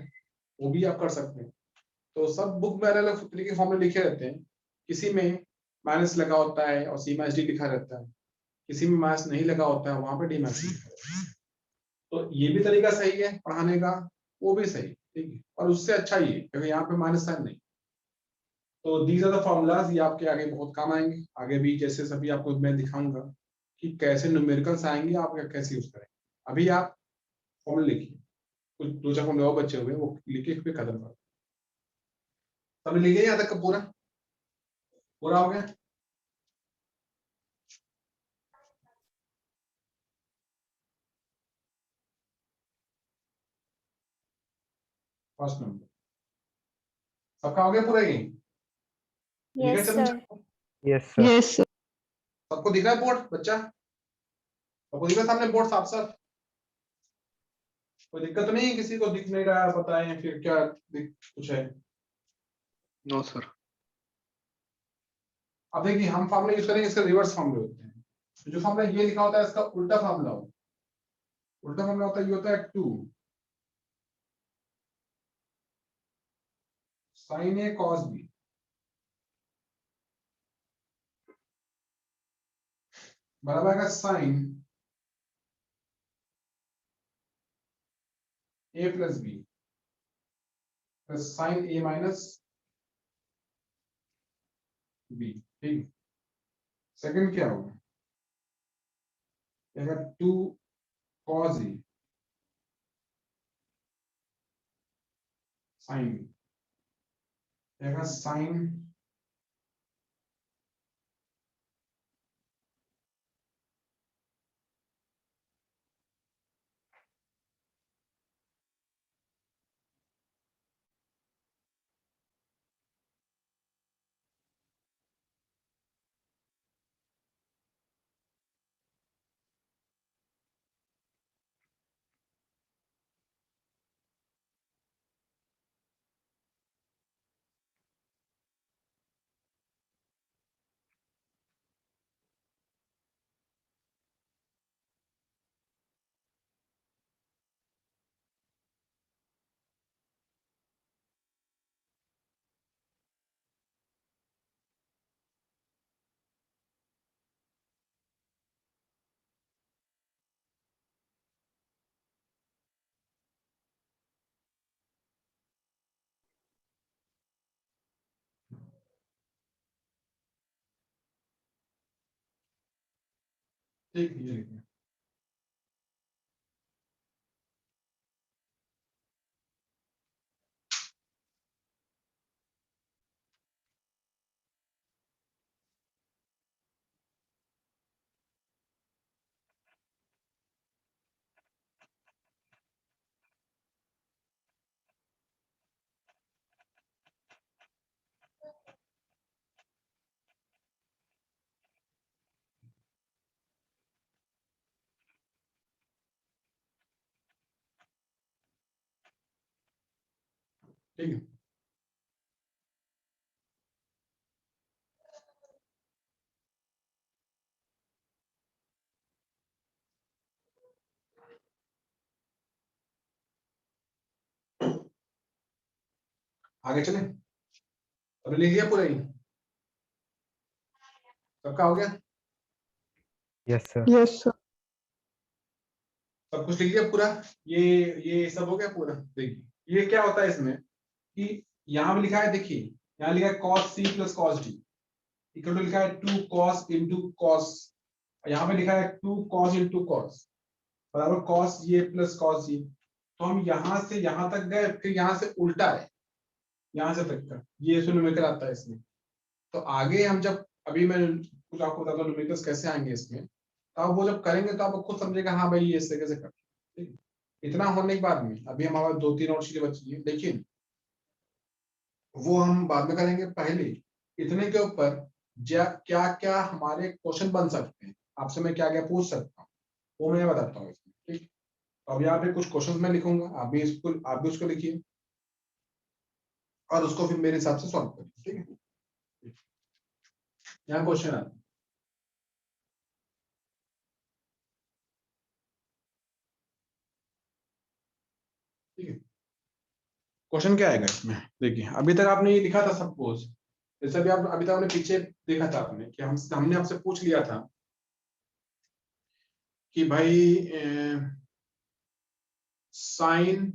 वो भी आप कर सकते हैं। तो सब बुक में अलग अलग तरीके के फॉर्मूले लिखे रहते हैं, किसी में माइनस लगा होता है और c माइनस डी लिखा रहता है, किसी में माइनस नहीं लगा होता है वहां पे डी माइनस लिखा रहता है। तो ये भी तरीका सही है पढ़ाने का, वो भी सही, ठीक है, और उससे अच्छा ये क्योंकि यहाँ पे माइनस साइन नहीं। तो दीज आर द फॉर्मूलाज, ये आपके आगे बहुत काम आएंगे, आगे भी जैसे सभी आपको मैं दिखाऊंगा कि कैसे न्यूमेरिकल्स आएंगे, आप कैसे यूज करें। अभी आप फॉर्मूले लिखिए, कुछ दो चार फॉर्मूले और बचे हुए वो लिखे फिर खत्म कर, सब लिखिए यहाँ तक का पूरा पूरा हो गया। फर्स्ट नंबर सबका हो गया पूरा, ये Yes, लिखा sir. Yes, sir. Yes, sir. सबको दिख रहा है बोर्ड बच्चा, सबको दिख रहा है सामने बोर्ड साफ साफ, कोई दिक्कत तो नहीं है, किसी को दिख नहीं रहा है बताएं फिर क्या कुछ है? No sir. अब देखिए हम फॉर्मूला यूज करेंगे, इसका रिवर्स फॉर्मूला होते हैं, तो जो फॉर्मूला ये लिखा होता है इसका उल्टा फॉर्मूला होता है, उल्टा फॉर्मूला होता है ये होता है 2 sin a cos b बराबर है sin a plus b plus sin a minus b, ठीक। सेकंड क्या होगा, 2 cos a sin b, sin ठीक, ये लिखिए ठीक है। आगे चले, अभी लिख दिया पूरा ही, सबका हो गया? Yes, sir. Yes, sir. सब कुछ लिख दिया पूरा, ये सब हो गया पूरा। देखिए ये क्या होता है इसमें कि यहाँ भी लिखा है, देखिए यहाँ लिखा है cos c plus cos d equal to लिखा है 2 cos इंटू cos, यहाँ पे लिखा है 2 cos इंटू cos बराबर cos ये प्लस cos ये। तो हम यहाँ से यहाँ तक गए, फिर यहाँ से उल्टा है, यहाँ से तक का ये न्यूमेरिकल आता है इसमें। तो आगे हम जब, अभी मैं कुछ आपको बताता हूँ न्यूमेरिकल्स कैसे आएंगे इसमें, तो आप वो जब करेंगे तो आप खुद समझेगा हाँ भाई ये इस तरीके से कर, ठीक है। इतना होने के बाद में अभी हमारे 2-3 और चीजें बची हैं, लेकिन वो हम बाद में करेंगे। पहले इतने के ऊपर क्या क्या हमारे क्वेश्चन बन सकते हैं, आपसे मैं क्या क्या पूछ सकता हूँ, वो मैं बताता हूँ इसमें, ठीक। तो अब यहाँ पे कुछ क्वेश्चन मैं लिखूंगा, आप भी उसको लिखिए और उसको फिर मेरे हिसाब से सॉल्व करिए, ठीक है। यहाँ क्वेश्चन आता है, ठीक है। क्वेश्चन क्या आएगा इसमें, देखिए अभी तक आपने ये लिखा था सपोज, जैसे भी आप अभी तक आपने पीछे देखा था आपने कि हमने आपसे पूछ लिया था कि भाई साइन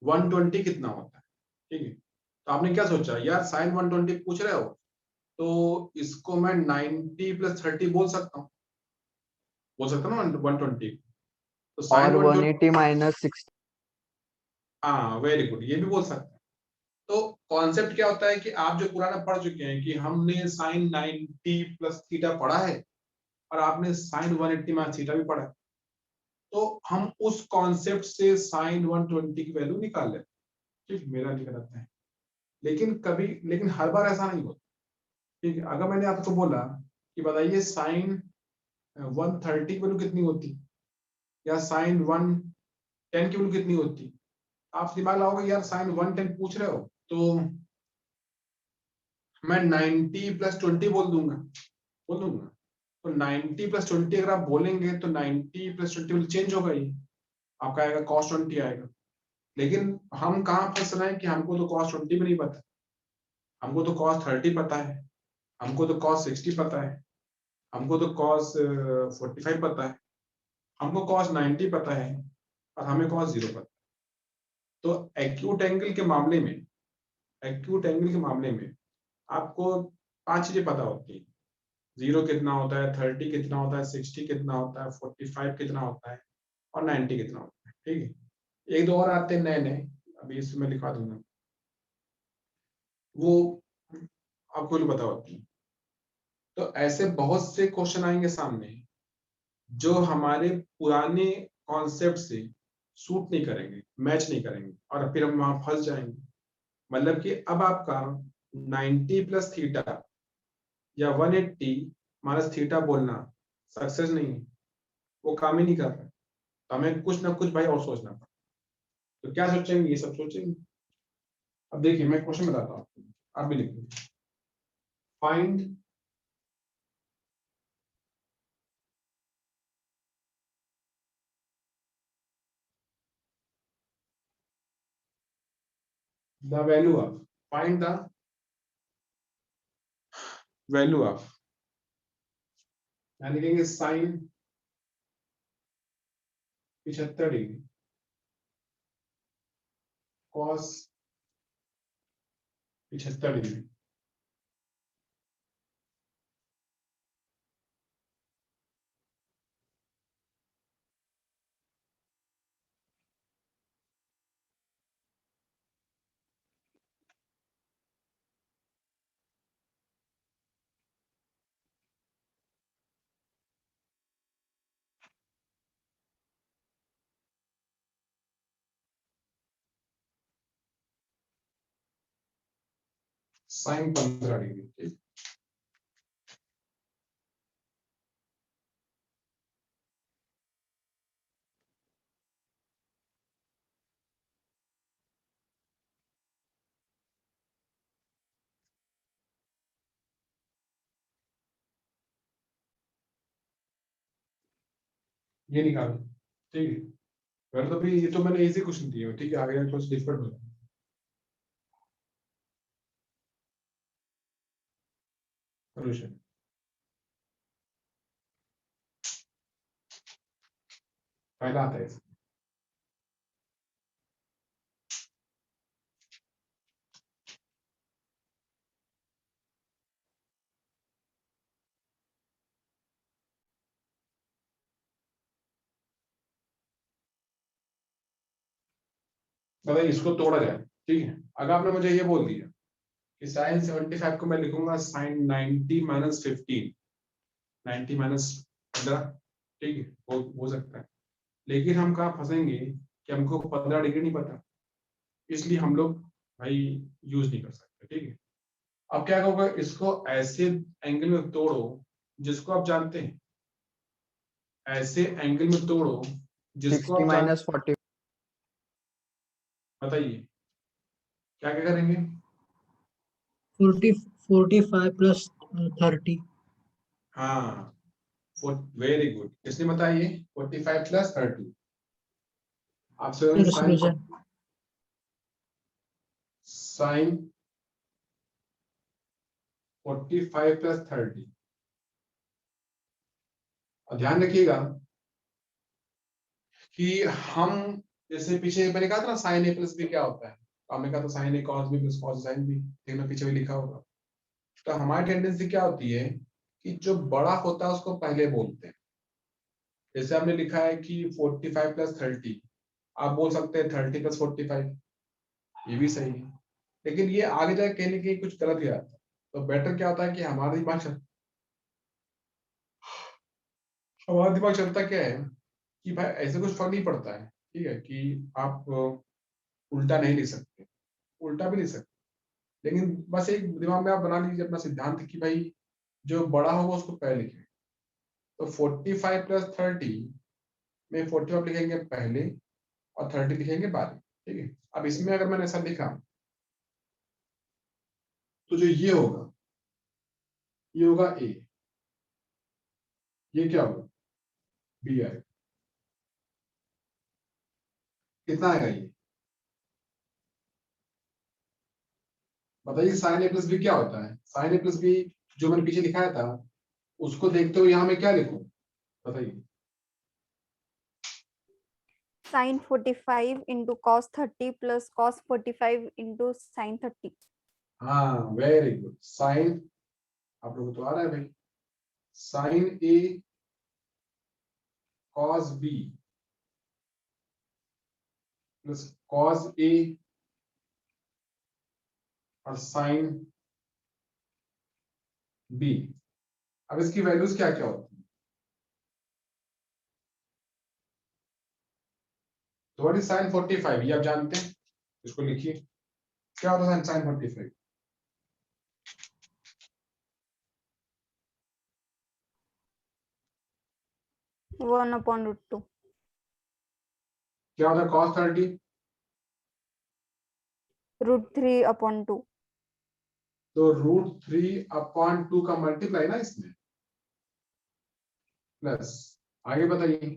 120 कितना होता है, ठीक है। तो आपने क्या सोचा यार, साइन 120 पूछ रहे हो तो इसको मैं 90 + 30 बोल सकता हूँ ना 120, तो साइन और 120, 180 माइनस 60। हाँ वेरी गुड, ये भी बोल सकते हैं। तो कॉन्सेप्ट क्या होता है कि आप जो पुराना पढ़ चुके हैं कि हमने साइन 90 + थीटा पढ़ा है और आपने साइन 180 माइनस थीटा भी पढ़ा है, तो हम उस कॉन्सेप्ट से साइन 120 की वैल्यू निकाल लेते हैं, ठीक, मेरा लिखा रहता है। लेकिन हर बार ऐसा नहीं होता, ठीक है। अगर मैंने आपको बोला कि बताइए साइन 130 की वैल्यू कितनी होती या साइन 110 की वैल्यू कितनी होती, आप दिमाग लगाओगे यार साइन 110 पूछ रहे हो तो मैं 90 + 20 बोल दूंगा। तो 90 + 20 अगर आप बोलेंगे तो 90 + 20 चेंज होगा, ही आपका आएगा cos 20 आएगा। लेकिन हम कहाँ फंस रहे हैं कि हमको तो cos 20 भी नहीं पता, हमको तो cos 30 पता है, हमको तो cos 60 पता है, हमको तो cos 45 पता है, हमको cos 90 पता है और हमें cos 0 पता है। तो एक्यूट एंगल के मामले में आपको 5 चीजें पता होती है, 0 कितना होता है, 30 कितना होता है, 60 कितना होता है, 45 कितना होता है और 90 कितना होता है, ठीक है। एक दो और आते हैं नए नए, अभी इसमें लिखा दूंगा, वो आपको नहीं पता होती है। तो ऐसे बहुत से क्वेश्चन आएंगे सामने जो हमारे पुराने कॉन्सेप्ट से सूट नहीं करेंगे, मैच नहीं करेंगे और फिर हम वहां फंस जाएंगे। मतलब कि अब आपका 90 + थीटा या 180 - थीटा बोलना सक्सेस नहीं है, वो काम ही नहीं कर रहा, तो हमें कुछ ना कुछ भाई और सोचना पड़ता। तो क्या सोचेंगे, ये सब सोचेंगे। अब देखिए मैं क्वेश्चन बताता हूँ आपको, आप भी लिखिए। Find the value of, find the value of, यानी लिखेंगे sine 75 degree, cos 75 degree, sine 15 degree, ठीक। ये निकालो, ठीक है। वैसे तो भी ये तो मैंने इजी क्वेश्चन दिए हैं, ठीक है, आगे थोड़ा डिफिकल्ट हो जाए। सोल्यूशन पहला आता है, बताइए इसको तोड़ा जाए, ठीक है। अगर आपने मुझे ये बोल दिया कि साइन 75 को मैं लिखूंगा साइन 90 - 15, 90 माइनस 15, ठीक है, हो सकता है। लेकिन हम कहाँ फंसेंगे कि हमको 15 डिग्री नहीं पता, इसलिए हम लोग भाई यूज नहीं कर सकते, ठीक है। अब क्या होगा, इसको ऐसे एंगल में तोड़ो जिसको आप जानते हैं, ऐसे एंगल में तोड़ो जिसको 60 आप माइनस 40 बताइए क्या क्या करेंगे। 45 plus 30. हाँ, वेरी गुड, किसने बताइए 45 प्लस 30, आप फिर साइन सृजन साइन 45 प्लस 30। और ध्यान रखिएगा कि हम जैसे पीछे मैंने कहा था ना साइन ए प्लस बी क्या होता है, तो हमने कहा था sine A cos B plus cos sine B, देखना पीछे भी लिखा होगा। तो हमारी टेंडेंसी क्या होती है कि जो बड़ा होता है उसको पहले बोलते हैं। जैसे हमने लिखा है कि 45 प्लस 30, आप बोल सकते हैं 30 प्लस 45, ये भी सही है, लेकिन ये आगे जाके कहने के कुछ गलत ही आता है। तो बेटर क्या होता है कि हमारा दिमाग चलता क्या है कि भाई ऐसे कुछ फर्क नहीं पड़ता है, ठीक है, कि आप उल्टा नहीं लिख सकते, उल्टा भी लिख सकते, लेकिन बस एक दिमाग में आप बना लीजिए अपना सिद्धांत कि भाई जो बड़ा होगा उसको पहले लिखें। तो 45 प्लस 30 में 45 लिखेंगे पहले और 30 लिखेंगे बाद में, ठीक है। अब इसमें अगर मैंने ऐसा लिखा तो जो ये होगा ए, ये क्या होगा बी आएगा, कितना आएगा ये बताइए। साइन ए प्लस बी क्या होता है, साइन ए प्लस बी जो मैंने पीछे लिखाया था उसको देखते हुए यहाँ मैं क्या लिखूं बताइए। Sin 45 into cos 30 plus cos 45 into sin 30. हाँ वेरी गुड, साइन, आप लोगों को तो आ रहा है भाई, sign A cos B plus cos A और साइन बी। अब इसकी वैल्यूज क्या क्या होती है, तो व्हाट इज साइन 45, ये आप जानते हैं, इसको लिखिए क्या होता है साइन 45। 1/√2. क्या होता है कॉस 30, √3/2. तो √3/2 का मल्टीप्लाई ना इसमें, प्लस आगे बताइए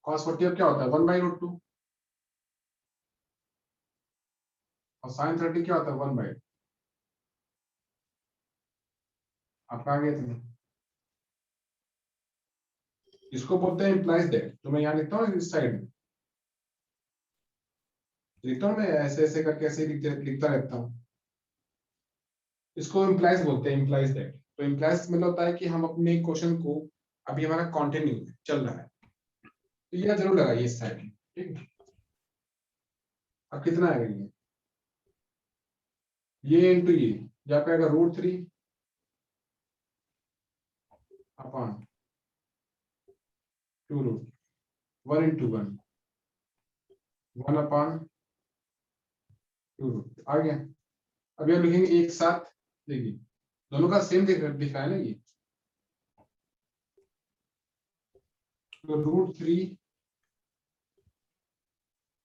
cos 40 अब क्या होता है 1/√2 और साइन 30 क्या होता है 1/, आपका आगे थे, इसको बोलते हैं इम्प्लाइज दैट, तो मैं यहाँ लिखता हूँ इस साइड में लिखता हूँ, मैं ऐसे ऐसे करके ऐसे ही लिखता रहता हूँ, इसको इम्प्लाइज बोलते हैं, इम्प्लाइज दैट। तो इम्प्लाइज मतलब होता है कि हम अपने क्वेश्चन को, अभी हमारा कंटिन्यू चल रहा है तो ये जरूर लगाइए इस साइड में, ठीक है। अब कितना आएगा ये इंटू ये आपका आएगा √3 अपॉन 2√1 इंटू 1 अपॉन 2 आ गया। अभी हम लिखेंगे एक साथ, देखिए दोनों का सेम दिखा है ना ये, तो √3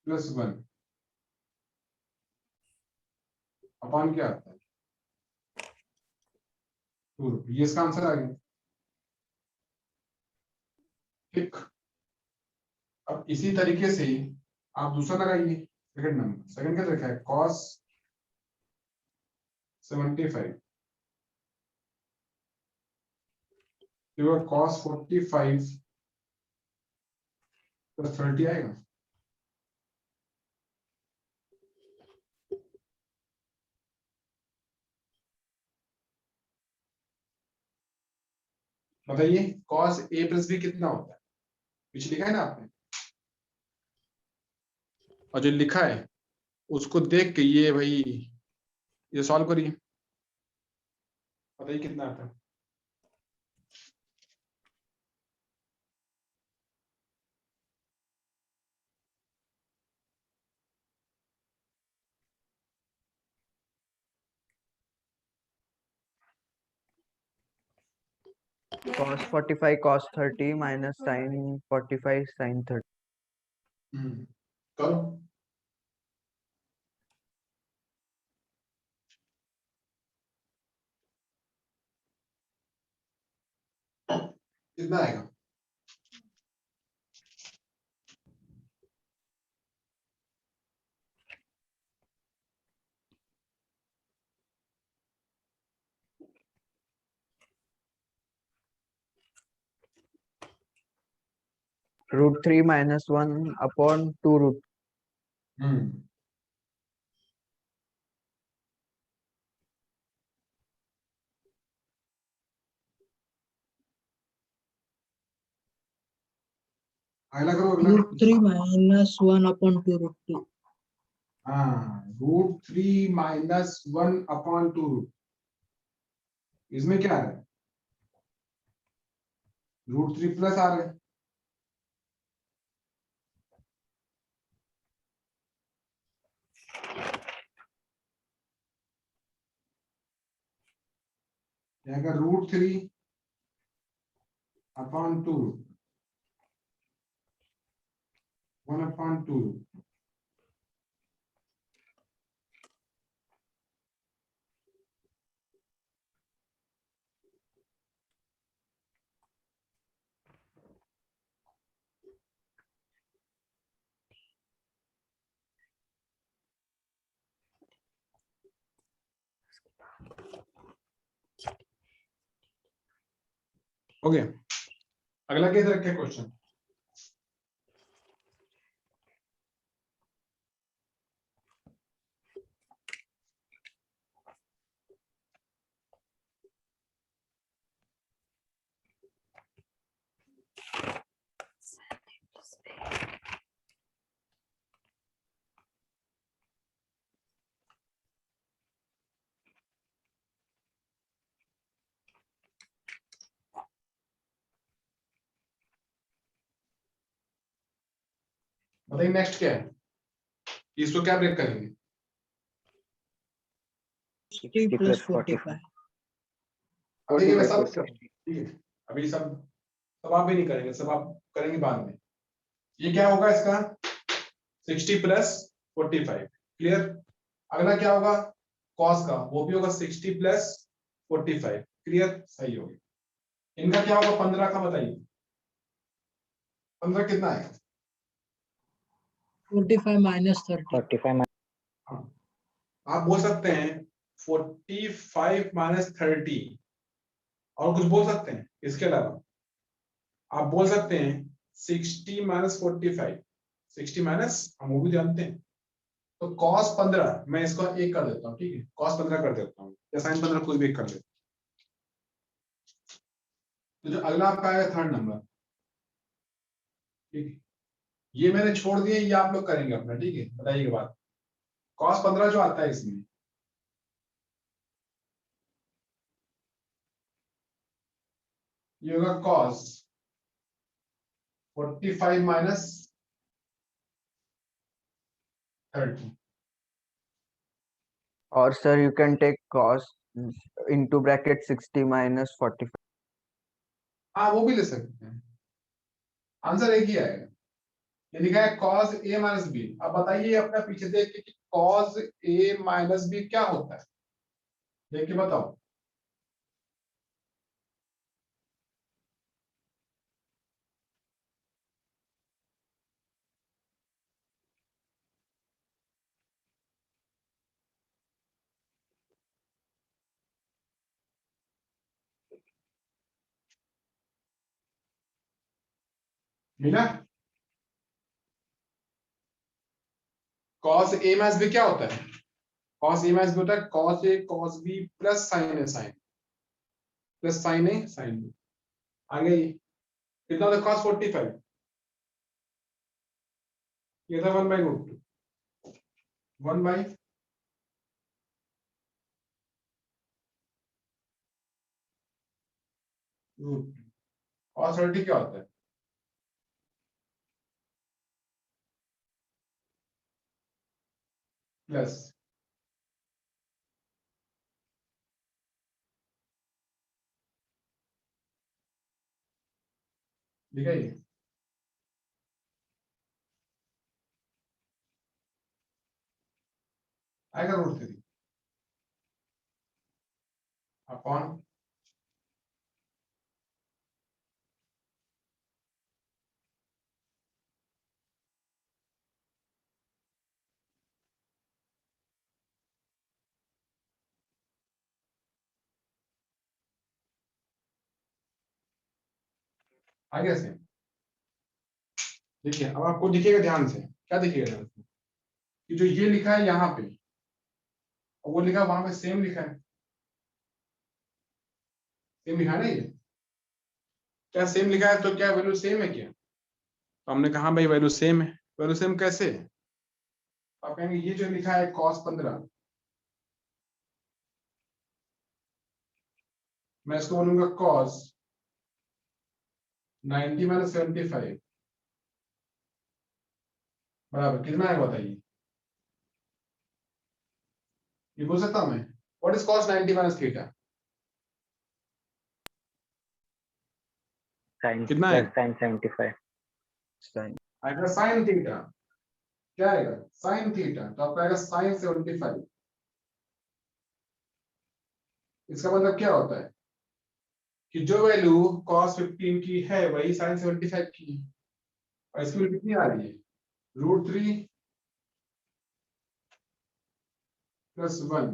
प्लस 1 अपॉन क्या आता है 2, ये इसका आंसर आ गया, ठीक। अब इसी तरीके से आप दूसरा लगाइए, सेकंड नंबर, सेकंड क्या रखा है cos 75, तो cos 45 प्लस 30 आएगा, बताइए cos a प्लस b कितना होता है, पीछे लिखा है ना आपने, और जो लिखा है उसको देख के ये भाई ये सॉल्व करिए, बताइए कितना आता है। cos 45 cos 30 minus sin 45 sin 30. करो। कितना आएगा? √3 minus 1 upon 2 root. अगला करो, अगला। √3 minus 1 upon 2 √2. हाँ, √3 minus 1 upon 2 रूट। इसमें क्या है? √3 प्लस आ रहा है। यहाँ का √3 अपॉन 2 1 अपॉन 2। ओके, अगला कैसे रखे क्वेश्चन? बताइए नेक्स्ट क्या है? इसको क्या ब्रेक करेंगे? 60 plus 45. देखिए मैं सब ठीक है, अभी सब आप भी नहीं करेंगे, सब आप करेंगे बाद में। ये क्या होगा इसका? 60 प्लस 45। क्लियर? अगला क्या होगा? कॉस का, वो भी होगा 60 प्लस 45। क्लियर? सही हो गया। इनका क्या होगा 15 का? बताइए 15 कितना है? 45 minus 30. 45 हाँ, आप बोल सकते हैं 45 माइनस 30, और कुछ बोल सकते हैं इसके अलावा? आप बोल सकते हैं 60 माइनस 45, 60 माइनस, हम वो भी जानते हैं। तो cos 15 मैं इसको 1 कर देता हूँ, ठीक है? cos 15 कर देता हूँ, या sin 15 कुछ भी 1 कर देता हूँ। तो जो अगला आपका आएगा थर्ड नंबर, ठीक है? ये मैंने छोड़ दिए, ये आप लोग करेंगे अपना, ठीक है? बताइए बात। cos 15 जो आता है इसमें, ये होगा cos 45 minus 30। or sir you can take cos into bracket 60 minus 45. हाँ, वो भी ले सकते हैं, आंसर एक ही आएगा। ये लिखा है cos a माइनस बी। अब बताइए अपना पीछे देख के कि cos a माइनस बी क्या होता है, देख के बताओ। मिला? cos a माइनस बी क्या होता है? cos a माइनस बी होता है cos a cos b plus sin a sin, plus sin a sin b। आगे कितना होता है? cos 45, ये था 1/√2, 1/√2। cos 30 क्या होता है? प्लस ठीक है ये आएगा √3 अपॉन आगे से देखिए। अब आपको दिखेगा ध्यान से, क्या दिखेगा ध्यान से, कि जो ये लिखा है यहाँ पे और वो लिखा वहां पे सेम लिखा है, सेम लिखा है ना ये, क्या सेम लिखा है तो क्या वैल्यू सेम है क्या? तो हमने कहा भाई वैल्यू सेम है। वैल्यू सेम कैसे? आप कहेंगे ये जो लिखा है cos 15, मैं इसको बोलूंगा cos 90 - 75 बराबर कितना है बताइए? ये बोल सकता हूं मैं, what is cos 90 - theta? sin कितना plus है? sin 75 sin आएगा sin थीटा। क्या आएगा? sin theta. तो आपका आएगा sin 75। इसका मतलब क्या होता है कि जो वैल्यू cos 15 की है वही sin 75 की है, और इसकी वैल्यू कितनी आ रही है? √3 + 1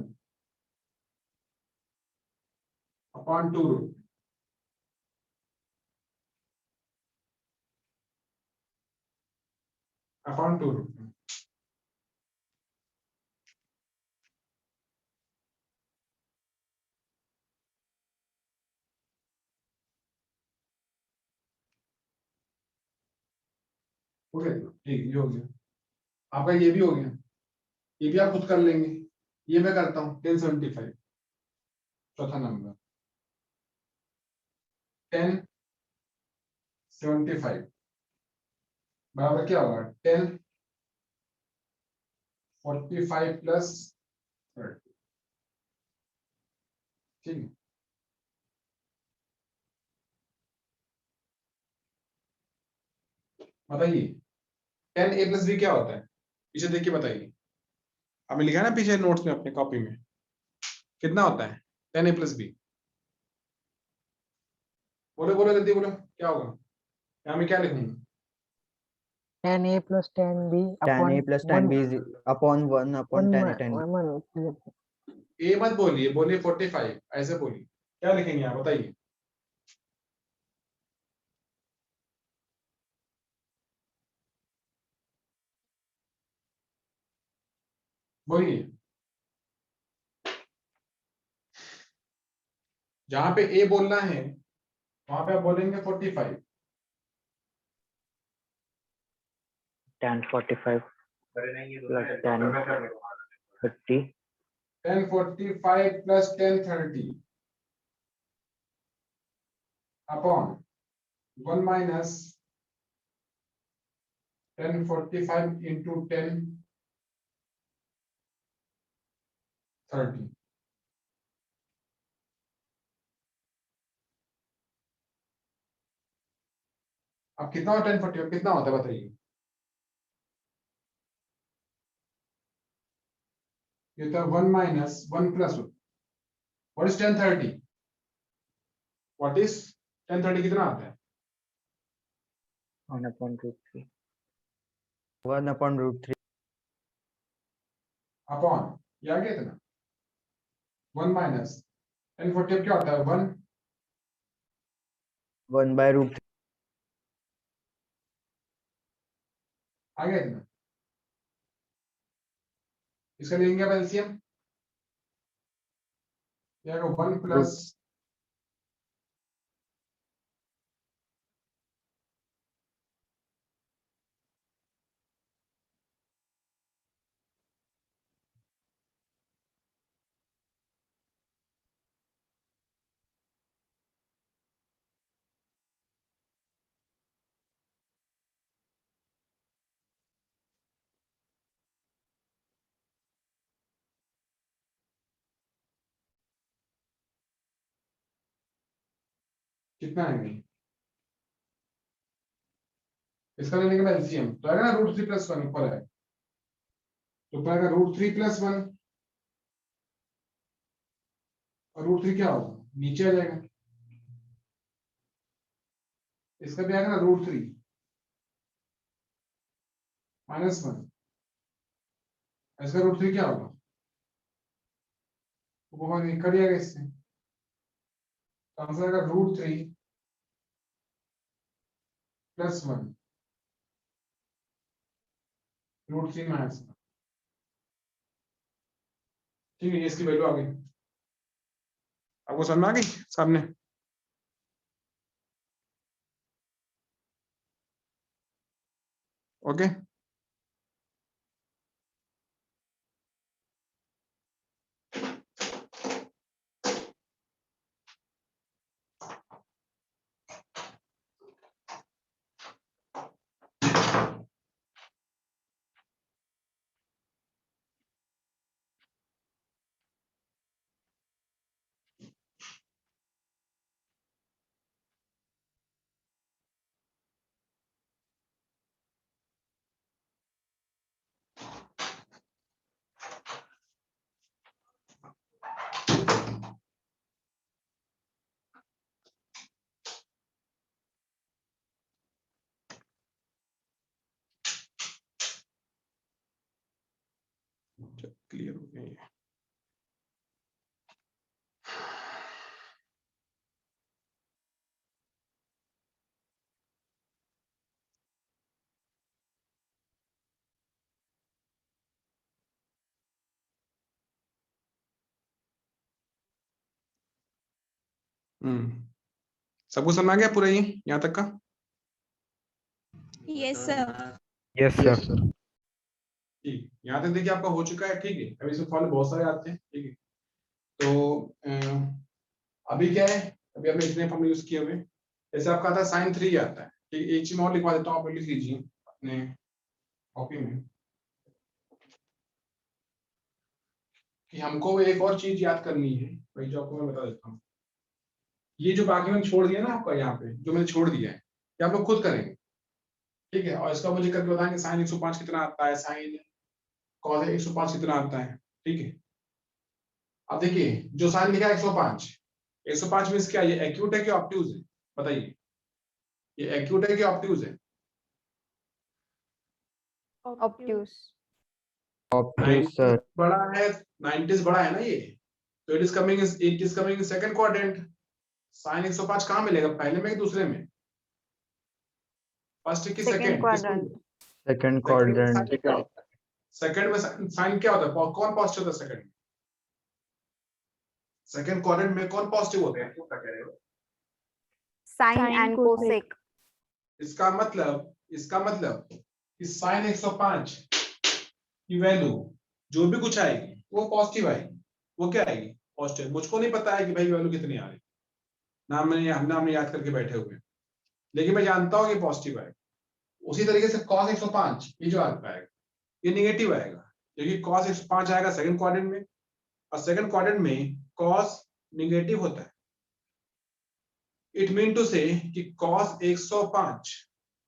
अपॉन 2 अपॉन 2 हो गया? ठीक, ये हो गया आपका, ये भी हो गया, ये भी आप खुद कर लेंगे। ये मैं करता हूँ 1075, चौथा नंबर 1075 बराबर क्या होगा? 1045 + 30। ठीक है, बताइए 10a + b क्या होता है? पीछे देख के बताइए। आपने लिखा है ना पीछे नोट्स में अपने कॉपी में, कितना होता है 10a + b? बोलो बोलो जल्दी बोलो, क्या होगा? यहाँ मैं क्या लिखूंगा? 10a plus 10b 10a upon plus 1 10b is upon 1 upon 10a 10b. 1 ए मत बोलिए, बोलिए 45, ऐसे बोलिए। क्या लिखेंगे आप बताइए? बोलिए। जहां पे ए बोलना है वहां पे आप बोलेंगे 45। tan 45 plus tan 30 1045 + 1030 upon 1 - 1045 × 1030। अब कितना होता है 1040? कितना होता है बताइए? ये तो 1 - 1 + 1। What is 1030? What is 1030? कितना आता है? 1 upon √3 1 upon √3 अपॉन ये आ गया इतना 1 - 1040 क्या होता है? 1 1 by √3 आ गया इतना। इसका लेंगे आप एलसीएम, ये आएगा 1 + कितना है? इसका लेने के बाद एलसीएम तो आएगा ना √3+1 ऊपर है, तो ऊपर आएगा √3+1 और √3 क्या होगा नीचे आ जाएगा, इसका भी आएगा ना √3 -1, इसका √3 क्या होगा वो निकल जाएगा इससे, तो आंसर आएगा √3+1 √3 -1। ठीक है, ये इसकी वैल्यू आ गई, आपको समझ में आ गई सामने। ओके क्लियर हो गया ये। सबको समझ आ गया पूरा ये यहाँ तक का? Yes sir. Yes sir. ठीक, यहाँ तक देखिए आपका हो चुका है। ठीक है, अभी इसमें फॉर्मूले बहुत सारे आते हैं। ठीक है, तो अभी क्या है, अभी आपने इतने फॉर्मूले यूज किए हुए, जैसे आपका आता है sin3 आता है। ठीक है, एक चीज और लिखवा देता हूँ, आप लिख लीजिए अपने कॉपी में कि हमको एक और चीज याद करनी है, वही जो आपको मैं बता देता हूँ। ये जो बाकी मैंने छोड़ दिया ना आपका, यहाँ पे जो मैंने छोड़ दिया है, ये आप लोग खुद करेंगे। ठीक है, और इसका मुझे करके बताएंगे sin 105 कितना आता है, sin cos 105 कितना आता है। ठीक है, अब देखिए जो साइन लिखा है 105, 105 मींस क्या, ये एक्यूट है कि ऑब्ट्यूज है, बताइए, ये एक्यूट है कि ऑब्ट्यूज है? ऑब्ट्यूज। Obtuse sir. बड़ा है, 90 बड़ा है ना ये, तो it is coming in second quadrant. Sine 105 कहाँ मिलेगा, पहले में कि दूसरे में? फर्स्ट की second second? Quadrant. Second quadrant. Second में साइन क्या होता है, कौन पॉजिटिव होता है सेकंड में? सेकंड क्वाड्रेंट में कौन पॉजिटिव होते हैं, क्या कह रहे हो? Sine and cosec. इसका मतलब कि साइन 105 की वैल्यू जो भी कुछ आएगी वो पॉजिटिव आएगी। वो क्या आएगी, पॉजिटिव। मुझको नहीं पता है कि भाई वैल्यू कितनी आ रही, हमने याद करके बैठे हुए, लेकिन मैं जानता हूँ कि पॉजिटिव आएगा। उसी तरीके से cos 105 ये जो आएगा ये निगेटिव आएगा, क्योंकि cos 105 आएगा सेकंड क्वाड्रेंट में, और सेकंड क्वाड्रेंट में cos निगेटिव होता है। इट मीन टू से कि cos 105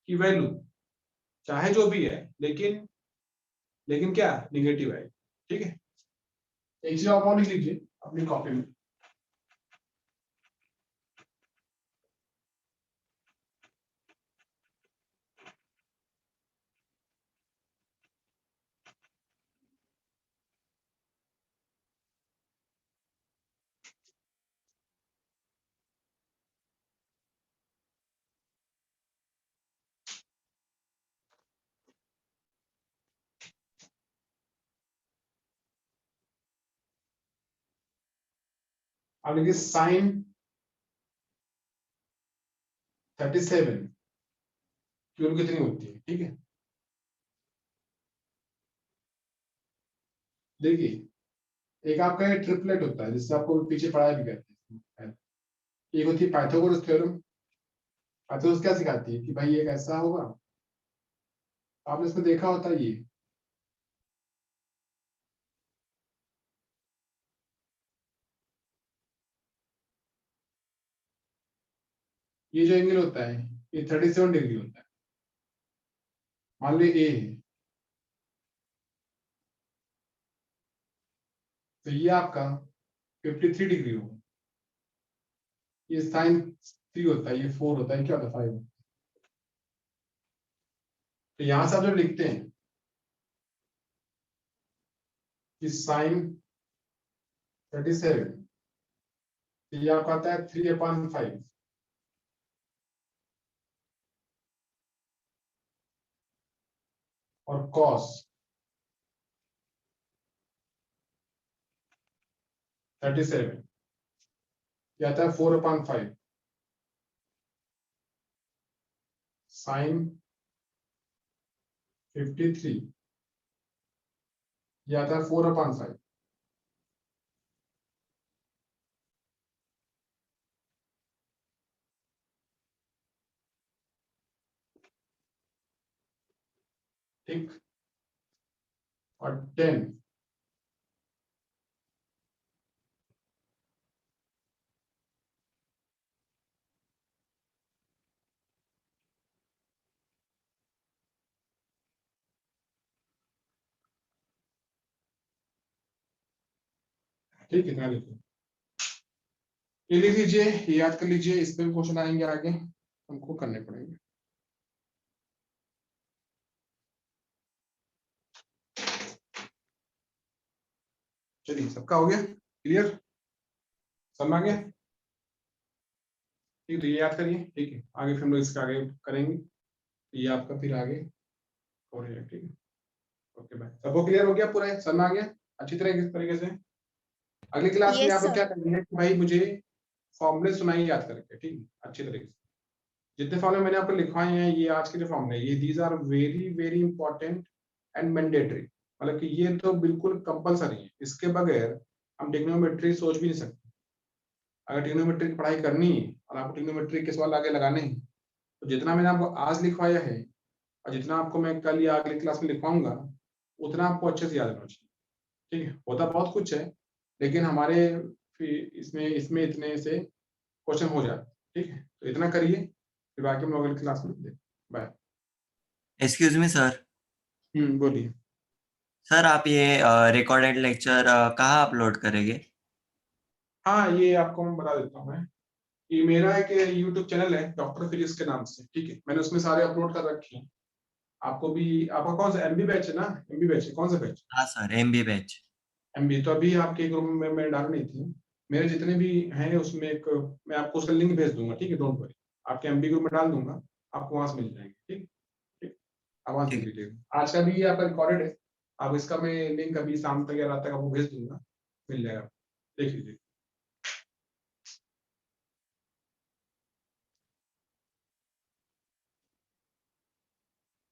की वैल्यू चाहे जो भी है, लेकिन क्या, निगेटिव है। ठीक है, एक चीज आप और लिख लीजिए अपनी कॉपी में। अब देखिए साइन 37 की वैल्यू कितनी होती है। ठीक है, देखिए एक आपका ये ट्रिपलेट होता है, जिससे आपको पीछे पढ़ाया भी करते हैं। एक होती है पाइथागोरस थ्योरम। पाइथागोरस क्या सिखाती है कि भाई एक ऐसा होगा, आपने इसको देखा होता है, ये जो एंगल होता है ये 37 डिग्री होता है। मान ली ए है, तो ये आपका 53 डिग्री हो, ये साइन 3 होता है, ये 4 होता है, क्या होता है 5। तो यहां से आप जो लिखते हैं कि साइन 37, तो ये आपका आता है 3/5, और कॉस 37 ये आता है 4/5, साइन 53 ये आता है 4/5। ठीक, और 10 ठीक है, इतना लिखो, ये लिख लीजिए, ये याद कर लीजिए, इस पे भी क्वेश्चन आएंगे आगे, हमको करने पड़ेंगे। चलिए, सबका हो गया क्लियर, समझ आ गया? ठीक, तो ये याद करिए, ठीक है, आगे फिर हम लोग इसका आगे करेंगे, ये आपका फिर आगे हो रहा है, ठीक है, ओके बाय। सबको क्लियर हो गया पूरा, समझ आ गया अच्छी तरह किस तरीके से? अगली क्लास में Yes, आप लोग sir. क्या करेंगे कि भाई मुझे फॉर्मूले सुनाइए याद करके, ठीक है, अच्छी तरीके से। जितने फॉर्मूले मैंने आपको लिखवाए हैं, ये आज के जो फॉर्मूले, ये these are very very important and mandatory, मतलब कि ये तो बिल्कुल कंपलसरी है, इसके बगैर हम ट्रिग्नोमेट्री सोच भी नहीं सकते। अगर ट्रिग्नोमेट्री की पढ़ाई करनी है और आपको ट्रिग्नोमेट्री के सवाल आगे लगाने हैं, तो जितना मैंने आपको आज लिखवाया है और जितना आपको मैं कल या अगली क्लास में लिखवाऊंगा, उतना आपको अच्छे से याद रहना चाहिए, ठीक है। होता बहुत कुछ है, लेकिन हमारे इसमें इसमें इतने से क्वेश्चन हो जाते, ठीक है, तो इतना करिए, फिर बाकी हम लोग अगली क्लास में देखें। बाय। Excuse me sir. बोलिए। सर आप ये रिकॉर्डेड लेक्चर कहाँ अपलोड करेंगे? हाँ, ये आपको मैं बता देता हूँ मैं, ये मेरा एक यूट्यूब चैनल है डॉक्टर फिजिक्स के नाम से, ठीक है, मैंने उसमें सारे अपलोड कर रखे हैं। आपको भी, आपका कौन सा एमबी बैच है ना? एमबी बैच है, कौन सा बैच? हाँ सर, एमबी बैच। एमबी, तो अभी आपके ग्रुप में मैं डाल नहीं थी, मेरे जितने भी हैं उसमें एक, मैं आपको उसका लिंक भेज दूंगा, ठीक है, डोंट वरी, आपके एमबी ग्रुप में डाल दूंगा, आपको वहां से मिल जाएंगे, ठीक ठीक, आवाज देख ठीक। लीजिएगा। आज का भी ये आपका रिकॉर्डेड है, आप इसका मैं लिंक अभी शाम तक या रात तक आपको भेज दूंगा, मिल जाएगा, देख लीजिए।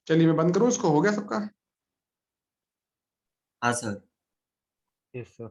चलिए, मैं बंद करूँ इसको, हो गया सबका? हाँ सर। Yes, sir.